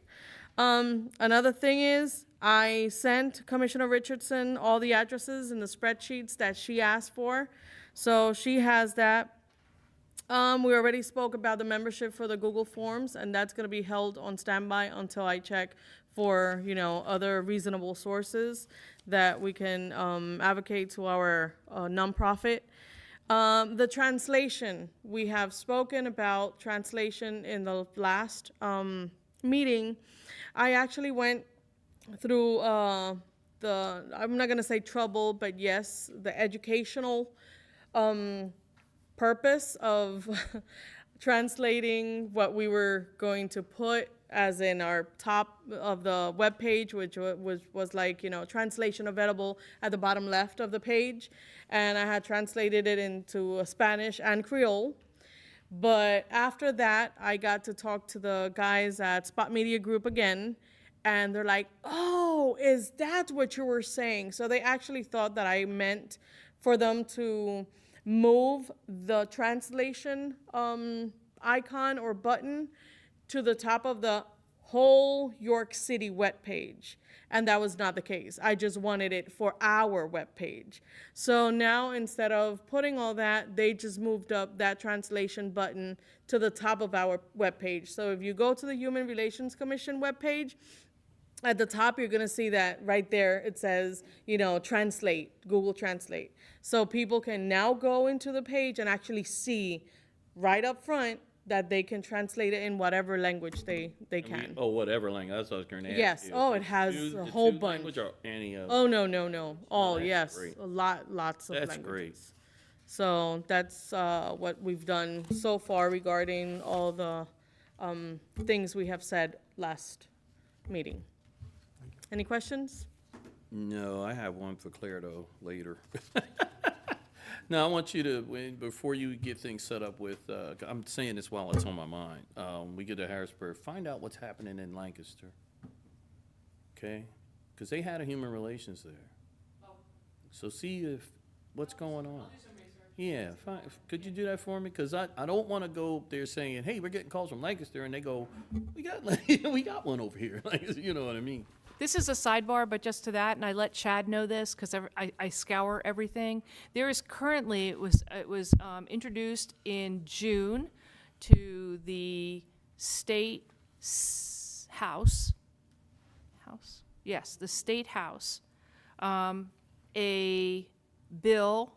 Another thing is, I sent Commissioner Richardson all the addresses and the spreadsheets that she asked for, so she has that. We already spoke about the membership for the Google Forms, and that's gonna be held on standby until I check for, other reasonable sources that we can, advocate to our, nonprofit. The translation, we have spoken about translation in the last, meeting. I actually went through, I'm not gonna say trouble, but yes, the educational, purpose of translating what we were going to put as in our top of the web page, which was like, translation available at the bottom left of the page. And I had translated it into Spanish and Creole. But after that, I got to talk to the guys at Spot Media Group again. And they're like, oh, is that what you were saying? So they actually thought that I meant for them to move the translation icon or button to the top of the whole York City web page. And that was not the case. I just wanted it for our web page. So now instead of putting all that, they just moved up that translation button to the top of our web page. So if you go to the Human Relations Commission web page, at the top, you're gonna see that right there, it says, translate, Google Translate. So people can now go into the page and actually see right up front that they can translate it in whatever language they can. Oh, whatever language, that's what I was gonna ask. Yes. you. Oh, it has a whole The two bunch. language or any of? Oh, no. All, that's yes, great. lots of That's languages. great. So that's what we've done so far regarding all the things we have said last meeting. Any questions? No, I have one for Claire, though, later. No, I want you to, before you get things set up with, I'm saying this while it's on my mind, we get to Harrisburg, find out what's happening in Lancaster. Okay? Because they had a human relations there. So see if, what's going on. Yeah, could you do that for me? Because I don't want to go up there saying, hey, we're getting calls from Lancaster, and they go, we got one over here. Like, you know what I mean? This is a sidebar, but just to that, and I let Chad know this because I scour everything. There is currently, it was introduced in June to the state house. Yes, the state house. A bill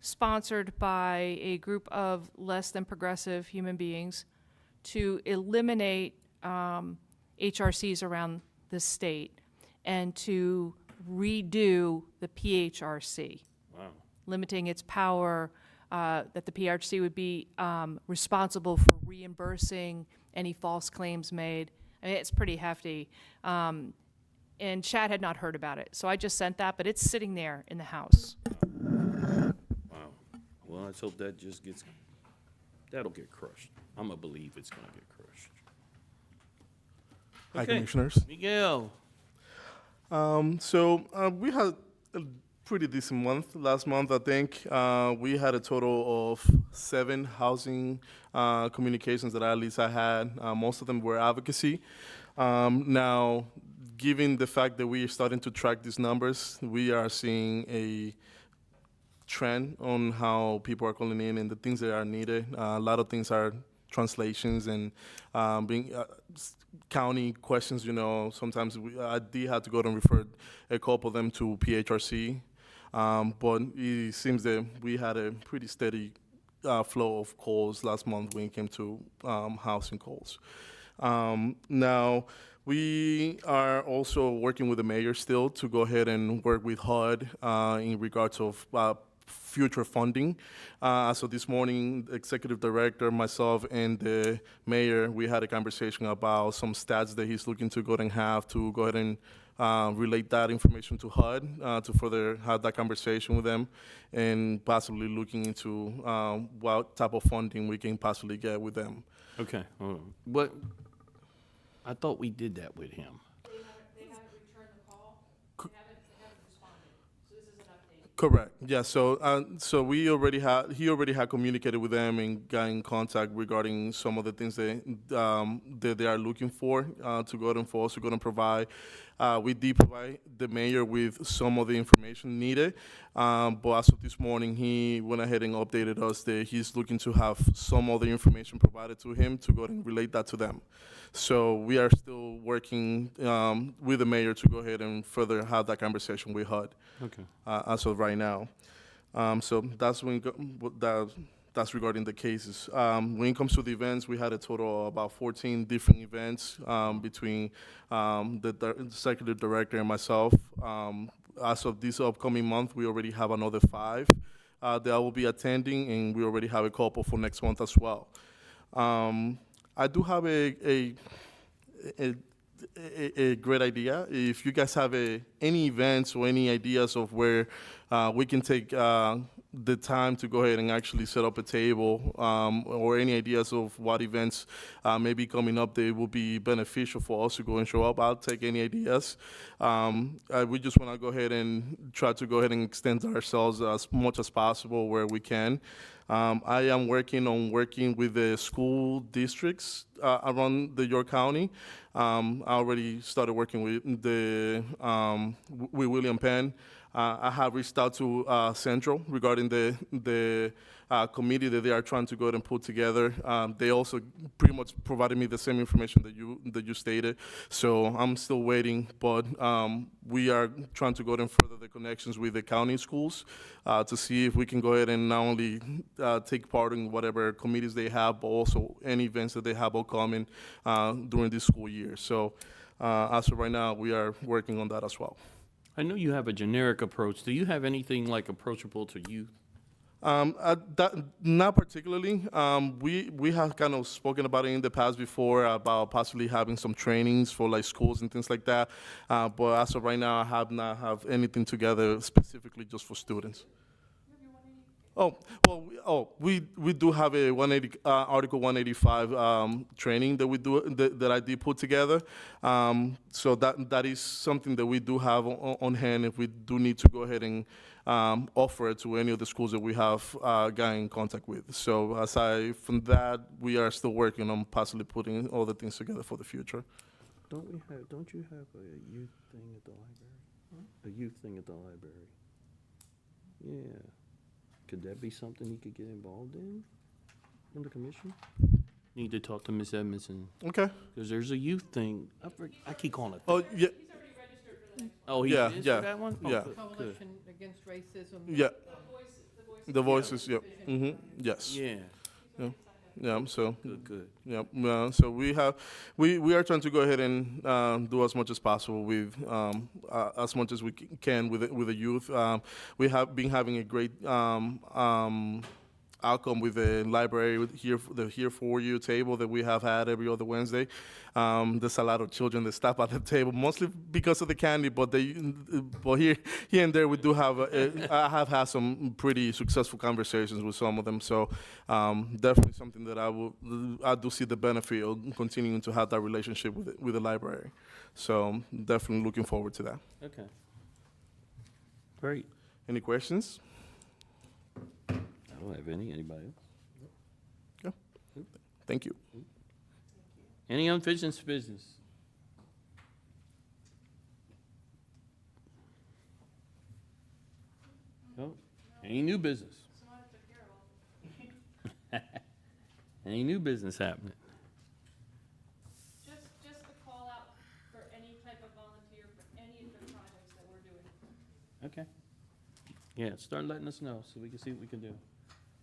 sponsored by a group of less than progressive human beings to eliminate HRCs around the state and to redo the PHRC, Wow. limiting its power, that the PHRC would be responsible for reimbursing any false claims made. I mean, it's pretty hefty. And Chad had not heard about it, so I just sent that, but it's sitting there in the House. Wow. Well, let's hope that just that'll get crushed. I'm going to believe it's going to get crushed. Hi, Okay. Commissioners. Miguel. We had a pretty decent month. Last month, I think, we had a total of 7 housing communications that at least I had. Most of them were advocacy. Now, given the fact that we are starting to track these numbers, we are seeing a trend on how people are calling in and the things that are needed. A lot of things are translations and being county questions. You know, sometimes I did have to go and refer a couple of them to PHRC, but it seems that we had a pretty steady flow of calls last month when it came to housing calls. Now, we are also working with the mayor still to go ahead and work with HUD in regards of future funding. So this morning, the executive director, myself, and the mayor, we had a conversation about some stats that he's looking to go ahead and have to go ahead and relate that information to HUD to further have that conversation with them and possibly looking into what type of funding we can possibly get with them. Okay, hold on. What? I thought we did that with him. They haven't returned the call. They haven't responded. So this is an update. Correct. Yeah. So he already had communicated with them and got in contact regarding some of the things that they are looking for to go ahead and for us to go ahead and provide. We did provide the mayor with some of the information needed, but as of this morning, he went ahead and updated us that he's looking to have some of the information provided to him to go ahead and relate that to them. So we are still working with the mayor to go ahead and further have that conversation with HUD. Okay. As of right now. So that's that's regarding the cases. When it comes to the events, we had a total of about 14 different events between the executive director and myself. As of this upcoming month, we already have another 5 that I will be attending, and we already have a couple for next month as well. I do have a great idea. If you guys have any events or any ideas of where we can take the time to go ahead and actually set up a table, or any ideas of what events may be coming up that will be beneficial for us to go and show up, I'll take any ideas. We just want to go ahead and try to go ahead and extend ourselves as much as possible where we can. I am working with the school districts around the York County. I already started working with with William Penn. I have reached out to Central regarding the committee that they are trying to go ahead and put together. They also pretty much provided me the same information that you stated. So I'm still waiting, but we are trying to go ahead and further the connections with the county schools to see if we can go ahead and not only take part in whatever committees they have, but also any events that they have upcoming during this school year. So as of right now, we are working on that as well. I know you have a generic approach. Do you have anything like approachable to youth? Not particularly. We have kind of spoken about it in the past before about possibly having some trainings for like schools and things like that. But as of right now, I have not have anything together specifically just for students. Oh, well, we do have a 180, Article 185 training that we do, that I did put together. So that is something that we do have on hand if we do need to go ahead and offer it to any of the schools that we have gotten in contact with. So aside from that, we are still working on possibly putting all the things together for the future. Don't you have a youth thing at the library? A youth thing at the library? Yeah. Could that be something he could get involved in on the commission? Need to talk to Ms. Edmondson, Okay. because there's a youth thing. I keep calling it. Oh, yeah, Oh, he yeah, is yeah, for that one? Oh, yeah. good, good. Coalition Against Racism. yeah. The voices, yeah. Yes. Yeah, Yeah, so. good. Yeah, so we are trying to go ahead and do as much as possible with as much as we can with the youth. We have been having a great outcome with the library the Here For You table that we have had every other Wednesday. There's a lot of children that stop at the table, mostly because of the candy, but here and there we do have. I have had some pretty successful conversations with some of them. So definitely something that I do see the benefit of continuing to have that relationship with the library. So definitely looking forward to that. Okay. Great. Any questions? I don't have any. Anybody else? Thank you. Any unfinished business? No? Any new business? Any new business happening? Just a call out for any type of volunteer for any of the projects that we're doing. Okay. Yeah, start letting us know so we can see what we can do.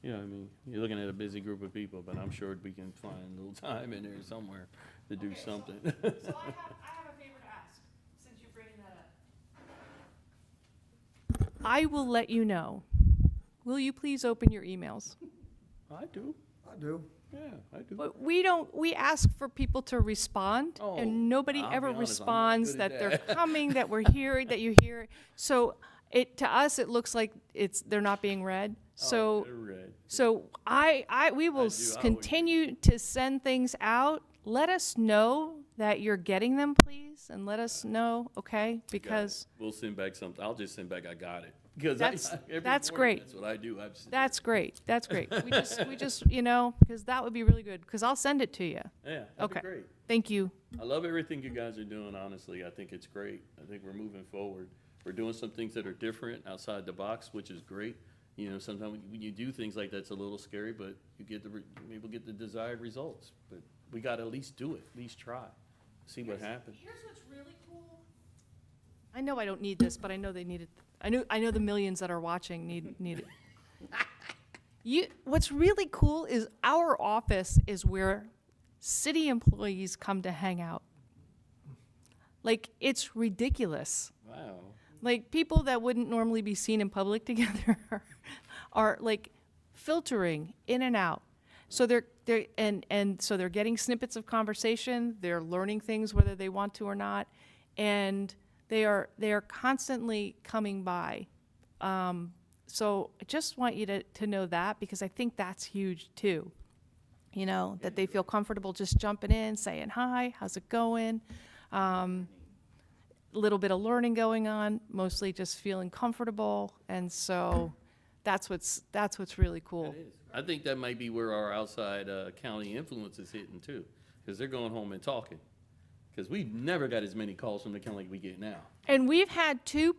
You know what I mean? You're looking at a busy group of people, but I'm sure we can find a little time in there somewhere to do something. So I have a favor to ask, since you're bringing that up. I will let you know. Will you please open your emails? I do. I do. Yeah, I do. But we ask for people to respond, Oh, and nobody I'll ever be honest, I'm not responds good at that they're that. coming, that we're here, that you hear. So to us, it looks like they're not being read. So They're red. So we will I would- continue to send things out. Let us know that you're getting them, please, and let us know, okay? Because We'll send back something. I'll just send back, I got it. Because That's great. That's what I do. I've seen that's great. That's great. We just because that would be really good. Because I'll send it to you. Yeah, that'd Okay. be great. Thank you. I love everything you guys are doing, honestly. I think it's great. I think we're moving forward. We're doing some things that are different outside the box, which is great. You know, sometimes when you do things like that, it's a little scary, but you get maybe we'll get the desired results. But we got to at least do it, at least try, see what happens. Here's what's really cool. I know I don't need this, but I know they need it. I know the millions that are watching need it. What's really cool is our office is where city employees come to hang out. Like, it's ridiculous. Wow. Like, people that wouldn't normally be seen in public together are like filtering in and out. So they're getting snippets of conversation. They're learning things whether they want to or not, and they are constantly coming by. So I just want you to know that, because I think that's huge too. You know, that they feel comfortable just jumping in, saying hi, how's it going? Little bit of learning going on, mostly just feeling comfortable, and so that's what's really cool. I think that might be where our outside county influence is hitting too, because they're going home and talking. Because we've never got as many calls from the county like we get now. And we've had two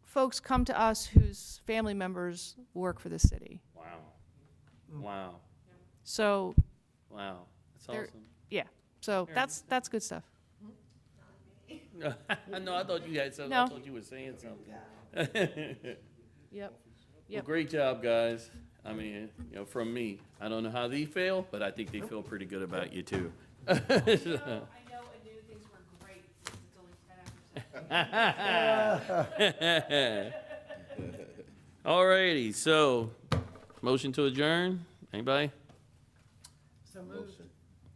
folks come to us whose family members work for the city. Wow. Wow. So Wow. That's They're- awesome. yeah, so that's good stuff. No, I thought you had something. No. I thought you were saying something. Yep. Well, great job, guys. I mean, you know, from me, I don't know how they feel, but I think they feel pretty good about you too. I know and knew things were great since it's only 10 after 7. All righty, so, motion to adjourn, anybody? Motion.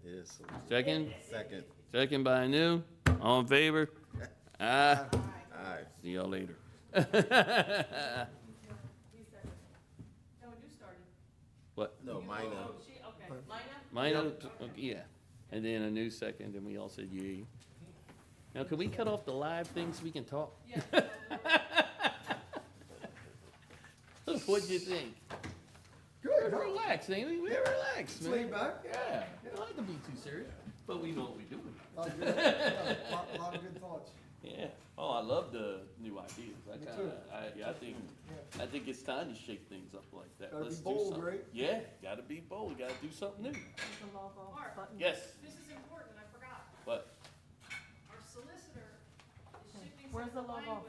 Yes. Second? Second. Second by Anu, all in favor? Aye. Aye. See y'all later. No, you started. What? No, minor. Okay. Mine, yeah, and then a new second, and we all said yay. Now, can we cut off the live thing so we can talk? What'd you think? Good, huh? Relax, Amy, we're relaxed, man. Laid back? Yeah, you don't have to be too serious, but we know what we're doing. Lot of good- yeah, lot of good thoughts. Yeah, oh, I love the new ideas. I Me kinda, too. I think it's time to shake things up like that. Gotta be Let's do bold, something. right? Yeah, gotta be bold, gotta do something new. Yes, This is important, I forgot. but Our solicitor is shifting Where's some of the the logo? language